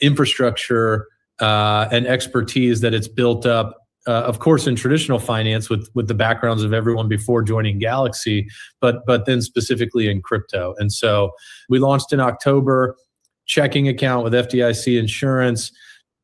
infrastructure and expertise that it's built up, of course, in traditional finance with the backgrounds of everyone before joining Galaxy, but then specifically in crypto. And so we launched in October, checking account with FDIC insurance,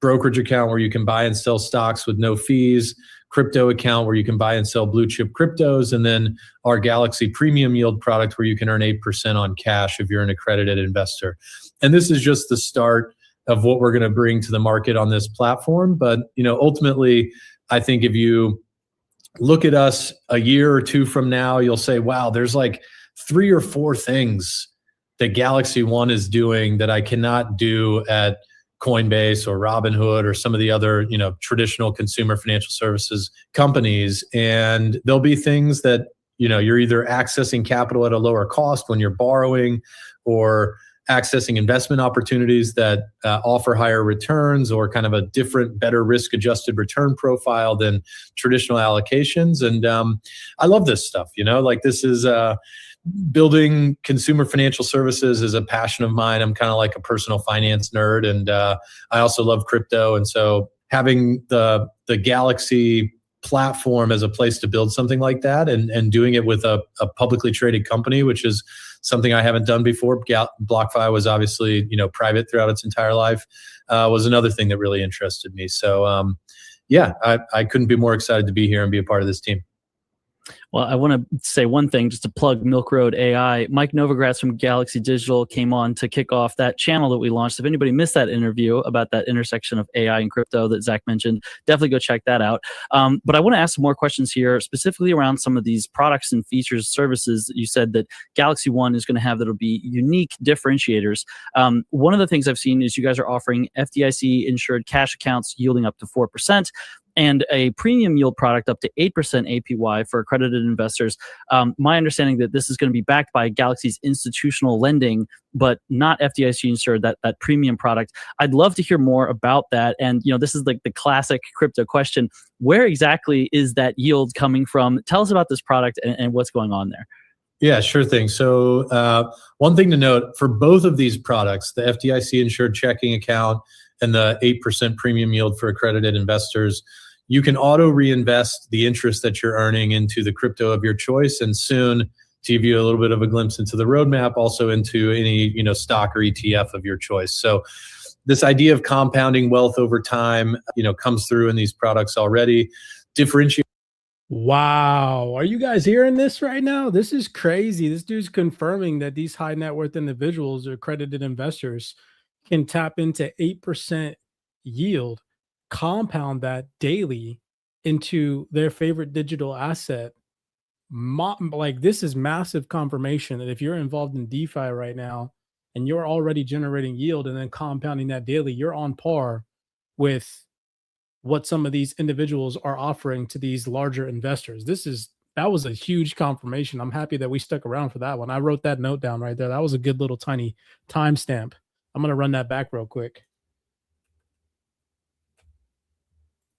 brokerage account where you can buy and sell stocks with no fees, crypto account where you can buy and sell blue chip cryptos, and then our Galaxy Premium Yield product where you can earn 8% on cash if you're an accredited investor. And this is just the start of what we're going to bring to the market on this platform. But ultimately, I think if you look at us a year or two from now, you'll say, wow, there's like 3 or 4 things that Galaxy One is doing that I cannot do at Coinbase or Robinhood or some of the other, traditional consumer financial services companies. And there'll be things that, you're either accessing capital at a lower cost when you're borrowing, or accessing investment opportunities that offer higher returns, or kind of a different, better risk-adjusted return profile than traditional allocations. And I love this stuff, this is building consumer financial services is a passion of mine. I'm kind of like a personal finance nerd, and I also love crypto. And so having the Galaxy platform as a place to build something like that, and doing it with a publicly traded company, which is something I haven't done before. BlockFi was obviously, private throughout its entire life, was another thing that really interested me. So I couldn't be more excited to be here and be a part of this team. Well, I want to say one thing just to plug Milk Road AI. Mike Novogratz from Galaxy Digital came on to kick off that channel that we launched. If anybody missed that interview about that intersection of AI and crypto that Zach mentioned, definitely go check that out. But I want to ask some more questions here, specifically around some of these products and features, services that you said that Galaxy One is going to have that'll be unique differentiators. One of the things I've seen is you guys are offering FDIC insured cash accounts yielding up to 4%. And a premium yield product up to 8% APY for accredited investors. My understanding that this is going to be backed by Galaxy's institutional lending, but not FDIC insured, that premium product. I'd love to hear more about that. And this is like the classic crypto question. Where exactly is that yield coming from? Tell us about this product and what's going on there. Yeah, sure thing. So one thing to note, for both of these products, the FDIC insured checking account and the 8% premium yield for accredited investors, you can auto reinvest the interest that you're earning into the crypto of your choice, and soon, to give you a little bit of a glimpse into the roadmap, also into any stock or ETF of your choice. So this idea of compounding wealth over time, comes through in these products already. Differentiate. Wow. Are you guys hearing this right now? This is crazy. This dude's confirming that these high net worth individuals or accredited investors can tap into 8% yield, compound that daily into their favorite digital asset. This is massive confirmation that if you're involved in DeFi right now and you're already generating yield and then compounding that daily, you're on par with what some of these individuals are offering to these larger investors. That was a huge confirmation. I'm happy that we stuck around for that one. I wrote that note down right there. That was a good little tiny timestamp. I'm going to run that back real quick.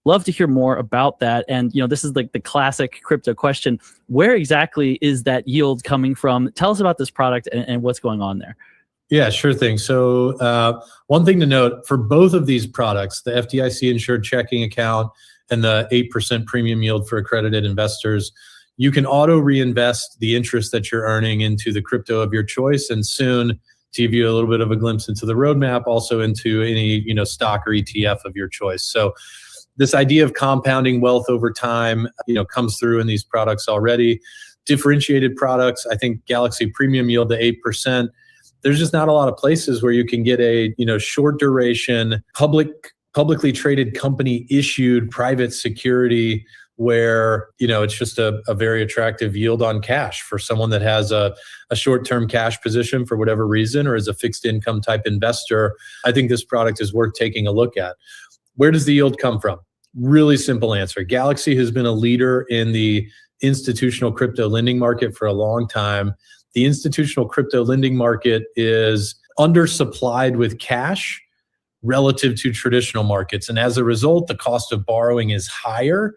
Love to hear more about that. And, this is like the classic crypto question. Where exactly is that yield coming from? Tell us about this product and what's going on there. Yeah, sure thing. So one thing to note, for both of these products, the FDIC insured checking account and the 8% premium yield for accredited investors, you can auto reinvest the interest that you're earning into the crypto of your choice, and soon, to give you a little bit of a glimpse into the roadmap, also into any stock or ETF of your choice. So this idea of compounding wealth over time, comes through in these products already. Differentiated products, I think Galaxy Premium Yield to 8%. There's just not a lot of places where you can get a short duration, publicly traded company issued private security where it's just a very attractive yield on cash for someone that has a short-term cash position for whatever reason, or is a fixed income type investor. I think this product is worth taking a look at. Where does the yield come from? Really simple answer. Galaxy has been a leader in the institutional crypto lending market for a long time. The institutional crypto lending market is undersupplied with cash relative to traditional markets. And as a result, the cost of borrowing is higher.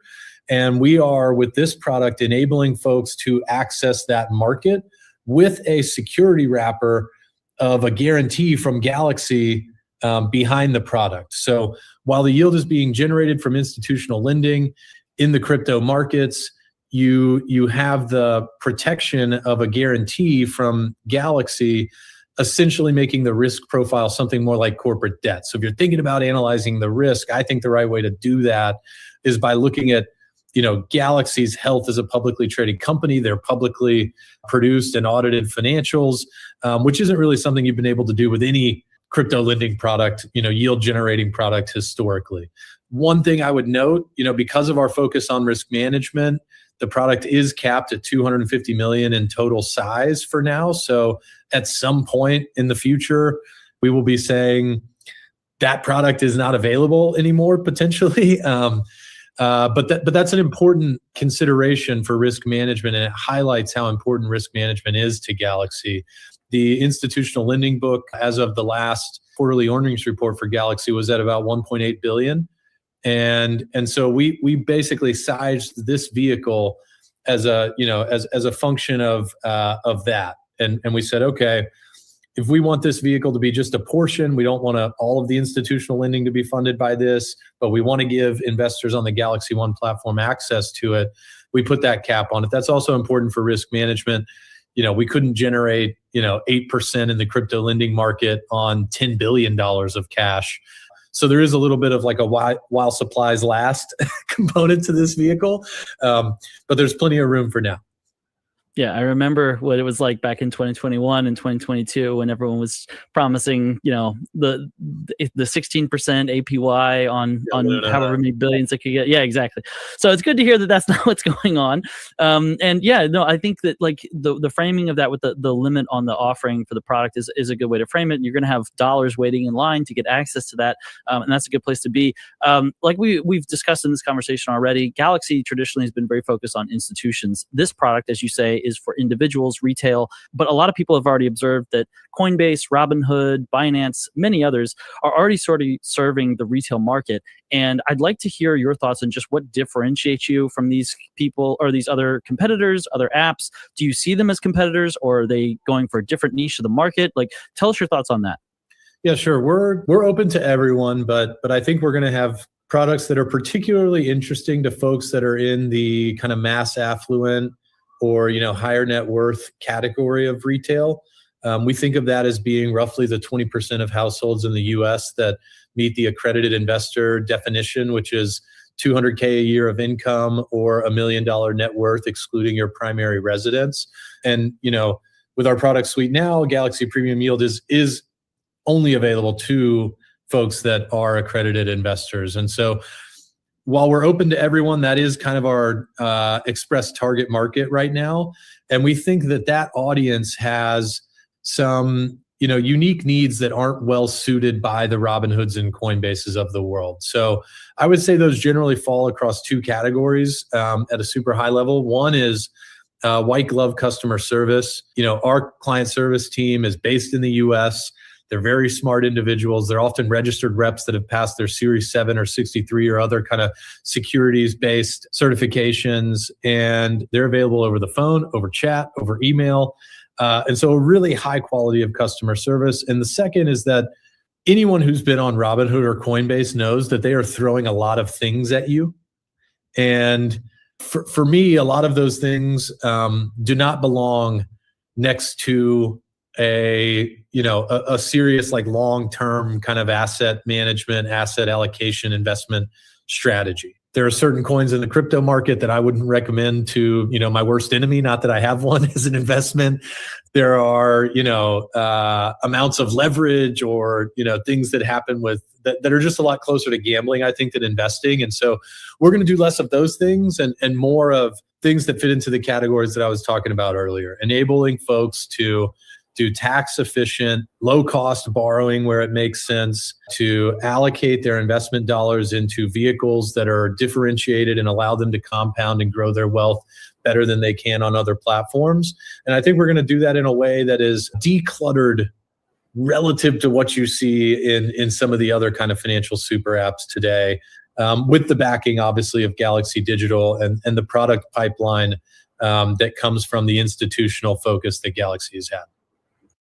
And we are, with this product, enabling folks to access that market with a security wrapper of a guarantee from Galaxy behind the product. So while the yield is being generated from institutional lending in the crypto markets, you have the protection of a guarantee from Galaxy, essentially making the risk profile something more like corporate debt. So if you're thinking about analyzing the risk, I think the right way to do that is by looking at Galaxy's health as a publicly traded company. They're publicly produced and audited financials, which isn't really something you've been able to do with any crypto lending product, yield generating product historically. One thing I would note, because of our focus on risk management, the product is capped at 250 million in total size for now. So at some point in the future, we will be saying that product is not available anymore potentially. But that's an important consideration for risk management, and it highlights how important risk management is to Galaxy. The institutional lending book, as of the last quarterly earnings report for Galaxy, was at about 1.8 billion, and so we basically sized this vehicle as a as a function of that, and we said, okay, if we want this vehicle to be just a portion, we don't want all of the institutional lending to be funded by this, but we want to give investors on the Galaxy One platform access to it. We put that cap on it. That's also important for risk management. We couldn't generate 8% in the crypto lending market on $10 billion of cash. So there is a little bit of like a while supplies last component to this vehicle, but there's plenty of room for now. Yeah, I remember what it was like back in 2021 and 2022 when everyone was promising, the 16% APY on however many billions they could get. Yeah, exactly. So it's good to hear that that's not what's going on. And yeah, no, I think that like the framing of that with the limit on the offering for the product is a good way to frame it. You're going to have dollars waiting in line to get access to that, and that's a good place to be. Like we've discussed in this conversation already, Galaxy traditionally has been very focused on institutions. This product, as you say, is for individuals, retail, but a lot of people have already observed that Coinbase, Robinhood, Binance, many others are already sort of serving the retail market. And I'd like to hear your thoughts on just what differentiates you from these people or these other competitors, other apps. Do you see them as competitors, or are they going for a different niche of the market? Like, tell us your thoughts on that. Yeah, sure. We're open to everyone, but I think we're going to have products that are particularly interesting to folks that are in the kind of mass affluent or higher net worth category of retail. We think of that as being roughly the 20% of households in the US that meet the accredited investor definition, which is $200K a year of income or $1 million net worth, excluding your primary residence. And with our product suite now, Galaxy Premium Yield is only available to folks that are accredited investors. And so while we're open to everyone, that is kind of our express target market right now. And we think that audience has some, unique needs that aren't well suited by the Robinhoods and Coinbases of the world. So I would say those generally fall across two categories at a super high level. One is white glove customer service. Our client service team is based in the US. They're very smart individuals. They're often registered reps that have passed their Series 7 or 63 or other kind of securities-based certifications, and they're available over the phone, over chat, over email, and so a really high quality of customer service. And the second is that anyone who's been on Robinhood or Coinbase knows that they are throwing a lot of things at you. And for me, a lot of those things do not belong next to a serious like long-term kind of asset management, asset allocation, investment strategy. There are certain coins in the crypto market that I wouldn't recommend to, my worst enemy, not that I have one as an investment. There are, amounts of leverage or, things that happen with that are just a lot closer to gambling, I think, than investing. And so we're going to do less of those things and more of things that fit into the categories that I was talking about earlier, enabling folks to do tax efficient, low cost borrowing where it makes sense, to allocate their investment dollars into vehicles that are differentiated and allow them to compound and grow their wealth better than they can on other platforms. And I think we're going to do that in a way that is decluttered relative to what you see in some of the other kind of financial super apps today, with the backing, obviously, of Galaxy Digital and the product pipeline that comes from the institutional focus that Galaxy has had.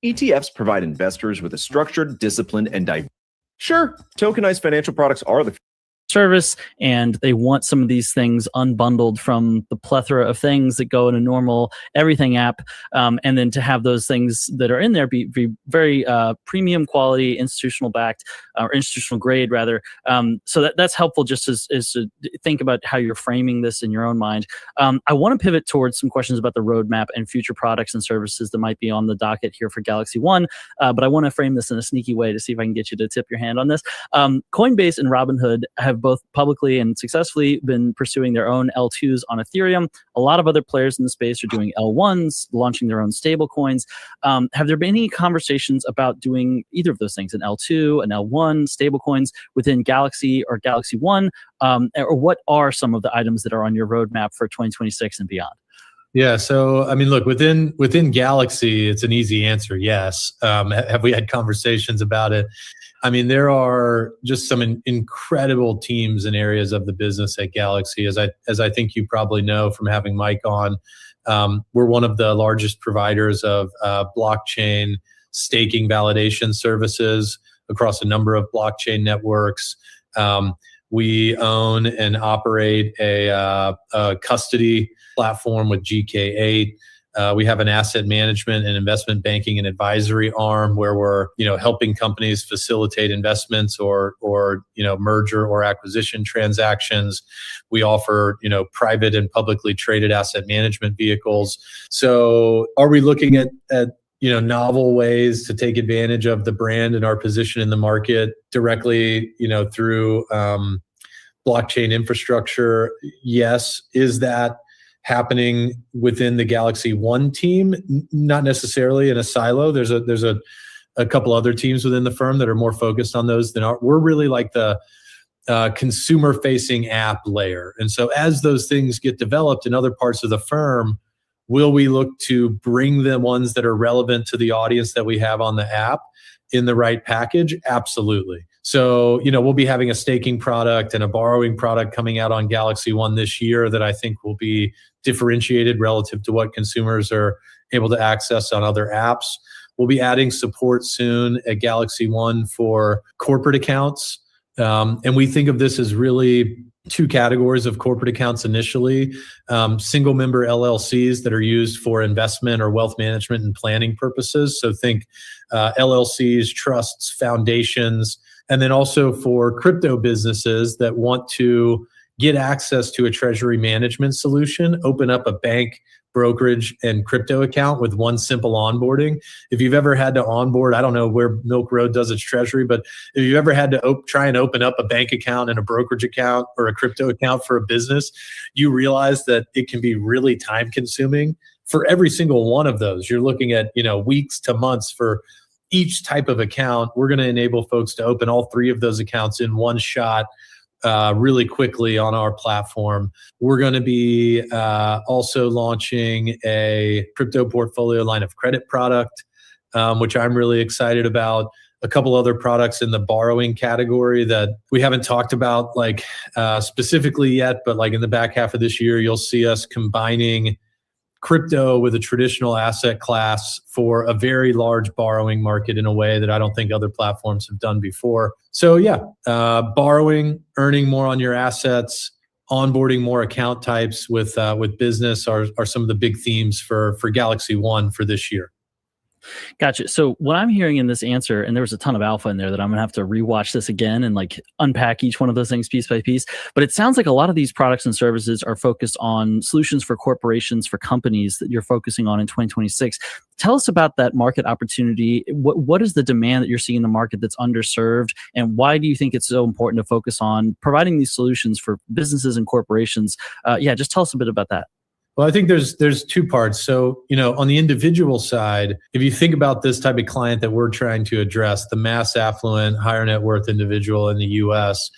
ETFs provide investors with a structured, disciplined, and diverse. Sure, tokenized financial products are the service, and they want some of these things unbundled from the plethora of things that go in a normal everything app, and then to have those things that are in there be very premium quality, institutional backed, or institutional grade rather. So that's helpful just as to think about how you're framing this in your own mind. I want to pivot towards some questions about the roadmap and future products and services that might be on the docket here for Galaxy One, but I want to frame this in a sneaky way to see if I can get you to tip your hand on this. Coinbase and Robinhood have both publicly and successfully been pursuing their own L2s on Ethereum. A lot of other players in the space are doing L1s, launching their own stable coins. Have there been any conversations about doing either of those things, an L2, an L1, stable coins within Galaxy or Galaxy One? Or what are some of the items that are on your roadmap for 2026 and beyond? Yeah. So, I mean, look, within Galaxy, it's an easy answer. Yes. Have we had conversations about it? I mean, there are just some incredible teams and areas of the business at Galaxy, as I think you probably know from having Mike on. We're one of the largest providers of blockchain staking validation services across a number of blockchain networks. We own and operate a custody platform with GK8. We have an asset management and investment banking and advisory arm where we're, helping companies facilitate investments or merger or acquisition transactions. We offer, private and publicly traded asset management vehicles. So are we looking at novel ways to take advantage of the brand and our position in the market directly, through blockchain infrastructure? Yes. Is that happening within the Galaxy One team? Not necessarily in a silo. There's a couple other teams within the firm that are more focused on those than are. We're really like the consumer-facing app layer. And so as those things get developed in other parts of the firm, will we look to bring the ones that are relevant to the audience that we have on the app in the right package? Absolutely. So, we'll be having a staking product and a borrowing product coming out on Galaxy One this year that I think will be differentiated relative to what consumers are able to access on other apps. We'll be adding support soon at Galaxy One for corporate accounts. And we think of this as really two categories of corporate accounts initially. Single member LLCs that are used for investment or wealth management and planning purposes. So think LLCs, trusts, foundations, and then also for crypto businesses that want to get access to a treasury management solution, open up a bank, brokerage, and crypto account with one simple onboarding. If you've ever had to onboard, I don't know where Milk Road does its treasury, but if you've ever had to try and open up a bank account and a brokerage account or a crypto account for a business, you realize that it can be really time consuming. For every single one of those, you're looking at, weeks to months for each type of account. We're going to enable folks to open all three of those accounts in one shot really quickly on our platform. We're going to be also launching a crypto portfolio line of credit product, which I'm really excited about. A couple other products in the borrowing category that we haven't talked about specifically yet, but in the back half of this year, you'll see us combining crypto with a traditional asset class for a very large borrowing market in a way that I don't think other platforms have done before. So yeah, borrowing, earning more on your assets, onboarding more account types with business are some of the big themes for Galaxy One for this year. Gotcha. So what I'm hearing in this answer, and there was a ton of alpha in there that I'm going to have to rewatch this again and unpack each one of those things piece by piece. But it sounds like a lot of these products and services are focused on solutions for corporations, for companies that you're focusing on in 2026. Tell us about that market opportunity. What is the demand that you're seeing in the market that's underserved? And why do you think it's so important to focus on providing these solutions for businesses and corporations? Just tell us a bit about that. Well, I think there's two parts. So, on the individual side, if you think about this type of client that we're trying to address, the mass affluent, higher net worth individual in the US,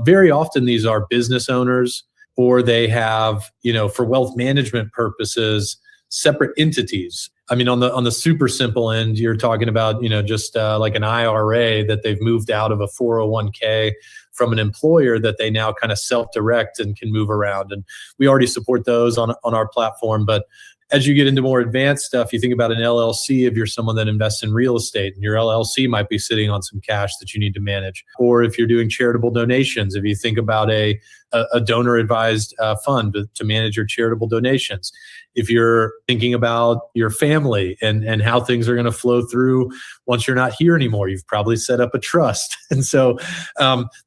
very often these are business owners, or they have, for wealth management purposes, separate entities. I mean, on the super simple end, you're talking about, just like an IRA that they've moved out of a 401k from an employer that they now kind of self-direct and can move around. And we already support those on our platform. But as you get into more advanced stuff, you think about an LLC if you're someone that invests in real estate, and your LLC might be sitting on some cash that you need to manage. Or if you're doing charitable donations, if you think about a donor advised fund to manage your charitable donations. If you're thinking about your family and how things are going to flow through once you're not here anymore, you've probably set up a trust. And so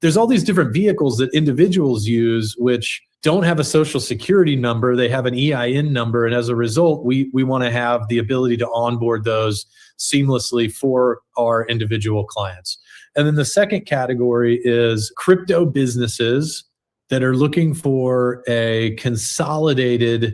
there's all these different vehicles that individuals use, which don't have a social security number. They have an EIN number. And as a result, we want to have the ability to onboard those seamlessly for our individual clients. And then the second category is crypto businesses that are looking for a consolidated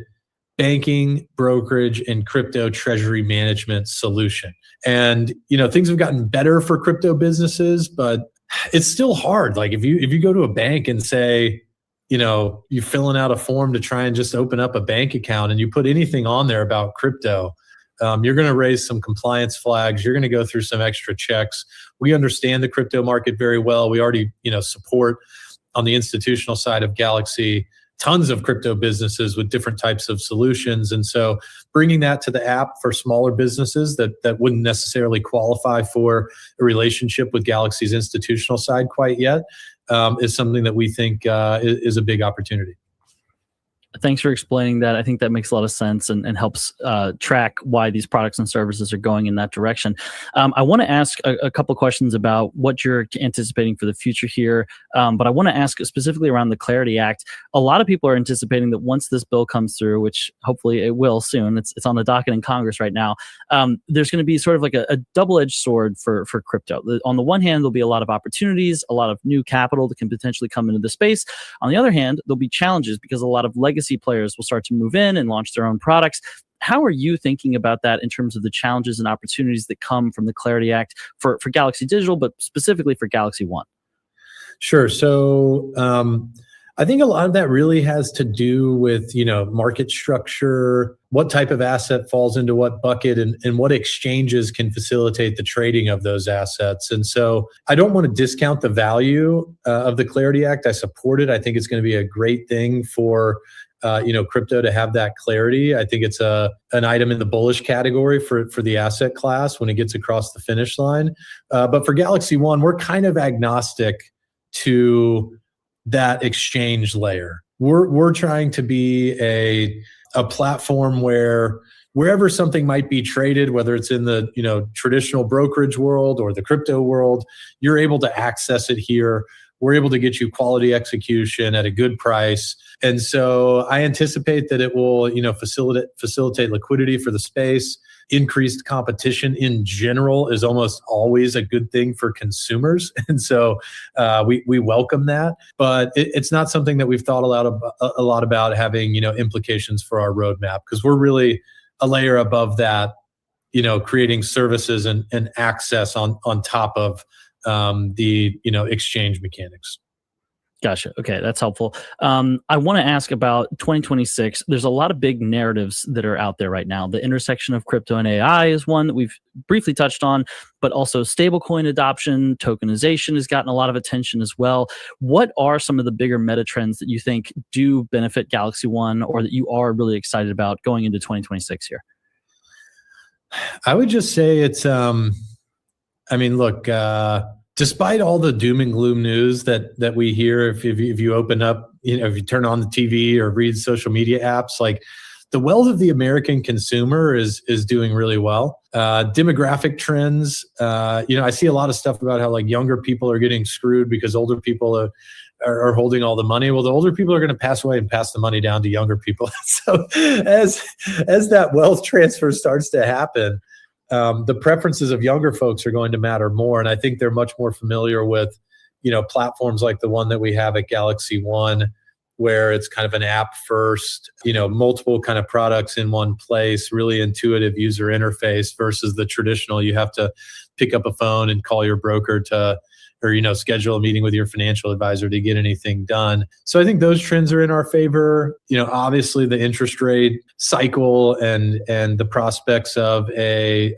banking, brokerage, and crypto treasury management solution. And, things have gotten better for crypto businesses, but it's still hard. Like if you go to a bank and say, you're filling out a form to try and just open up a bank account and you put anything on there about crypto, you're going to raise some compliance flags. You're going to go through some extra checks. We understand the crypto market very well. We already, support on the institutional side of Galaxy tons of crypto businesses with different types of solutions. And so bringing that to the app for smaller businesses that wouldn't necessarily qualify for a relationship with Galaxy's institutional side quite yet is something that we think is a big opportunity. Thanks for explaining that. I think that makes a lot of sense and helps track why these products and services are going in that direction. I want to ask a couple questions about what you're anticipating for the future here, but I want to ask specifically around the Clarity Act. A lot of people are anticipating that once this bill comes through, which hopefully it will soon, it's on the docket in Congress right now, there's going to be sort of like a double-edged sword for crypto. On the one hand, there'll be a lot of opportunities, a lot of new capital that can potentially come into the space. On the other hand, there'll be challenges because a lot of legacy players will start to move in and launch their own products. How are you thinking about that in terms of the challenges and opportunities that come from the Clarity Act for Galaxy Digital, but specifically for Galaxy One? Sure. So I think a lot of that really has to do with, market structure, what type of asset falls into what bucket, and what exchanges can facilitate the trading of those assets. And so I don't want to discount the value of the Clarity Act. I support it. I think it's going to be a great thing for crypto to have that clarity. I think it's an item in the bullish category for the asset class when it gets across the finish line. But for Galaxy One, we're kind of agnostic to that exchange layer. We're trying to be a platform where wherever something might be traded, whether it's in the traditional brokerage world or the crypto world, you're able to access it here. We're able to get you quality execution at a good price. And so I anticipate that it will, facilitate liquidity for the space. Increased competition in general is almost always a good thing for consumers. And so we welcome that. But it's not something that we've thought a lot about having, implications for our roadmap, because we're really a layer above that, creating services and access on top of the exchange mechanics. Gotcha. Okay, that's helpful. I want to ask about 2026. There's a lot of big narratives that are out there right now. The intersection of crypto and AI is one that we've briefly touched on, but also stablecoin adoption, tokenization has gotten a lot of attention as well. What are some of the bigger meta trends that you think do benefit Galaxy One, or that you are really excited about going into 2026 here? I would just say it's, despite all the doom and gloom news that we hear, if you open up, if you turn on the TV or read social media apps, like the wealth of the American consumer is doing really well. Demographic trends, I see a lot of stuff about how like younger people are getting screwed because older people are holding all the money. Well, the older people are going to pass away and pass the money down to younger people. So as that wealth transfer starts to happen, the preferences of younger folks are going to matter more. And I think they're much more familiar with, platforms like the one that we have at Galaxy One, where it's kind of an app first, multiple kind of products in one place, really intuitive user interface versus the traditional, you have to pick up a phone and call your broker or schedule a meeting with your financial advisor to get anything done. So I think those trends are in our favor. Obviously the interest rate cycle and the prospects of a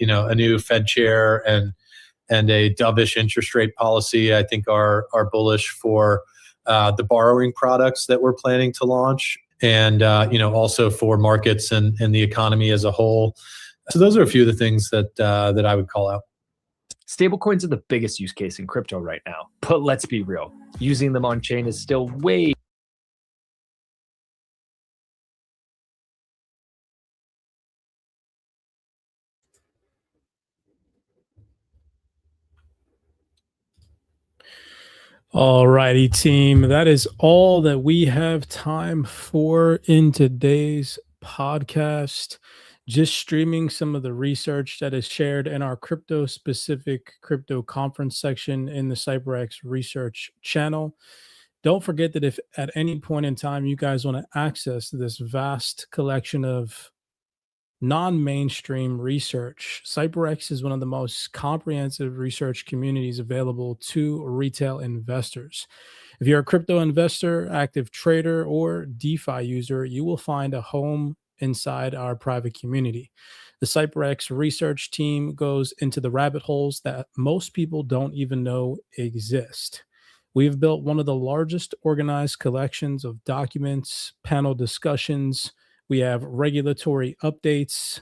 new Fed chair and a dovish interest rate policy, I think are bullish for the borrowing products that we're planning to launch. and also for markets and the economy as a whole. So those are a few of the things that I would call out. Stablecoins are the biggest use case in crypto right now, but let's be real, using them on chain is still way All righty, team. That is all that we have time for in today's podcast. Just streaming some of the research that is shared in our crypto-specific crypto conference section in the CyberX research channel. Don't forget that if at any point in time you guys want to access this vast collection of non-mainstream research, CyberX is one of the most comprehensive research communities available to retail investors. If you're a crypto investor, active trader, or DeFi user, you will find a home inside our private community. The CyberX research team goes into the rabbit holes that most people don't even know exist. We've built one of the largest organized collections of documents, panel discussions. We have regulatory updates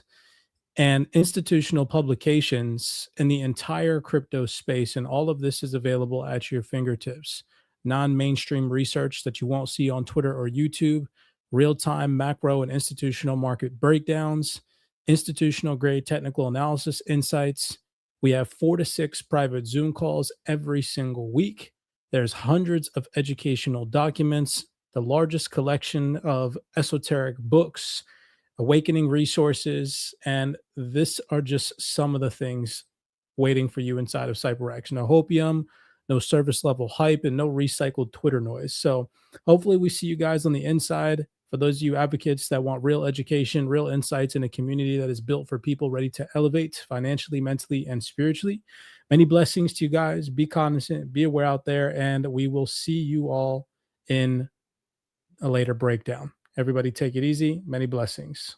and institutional publications in the entire crypto space. And all of this is available at your fingertips. Non-mainstream research that you won't see on Twitter or YouTube, real-time macro and institutional market breakdowns, institutional grade technical analysis insights. We have 4 to 6 private Zoom calls every single week. There's hundreds of educational documents, the largest collection of esoteric books, awakening resources, and this are just some of the things waiting for you inside of CyberX. No hopium, no service level hype, and no recycled Twitter noise. So hopefully we see you guys on the inside. For those of you advocates that want real education, real insights in a community that is built for people ready to elevate financially, mentally, and spiritually. Many blessings to you guys. Be cognizant, be aware out there, and we will see you all in a later breakdown. Everybody take it easy. Many blessings.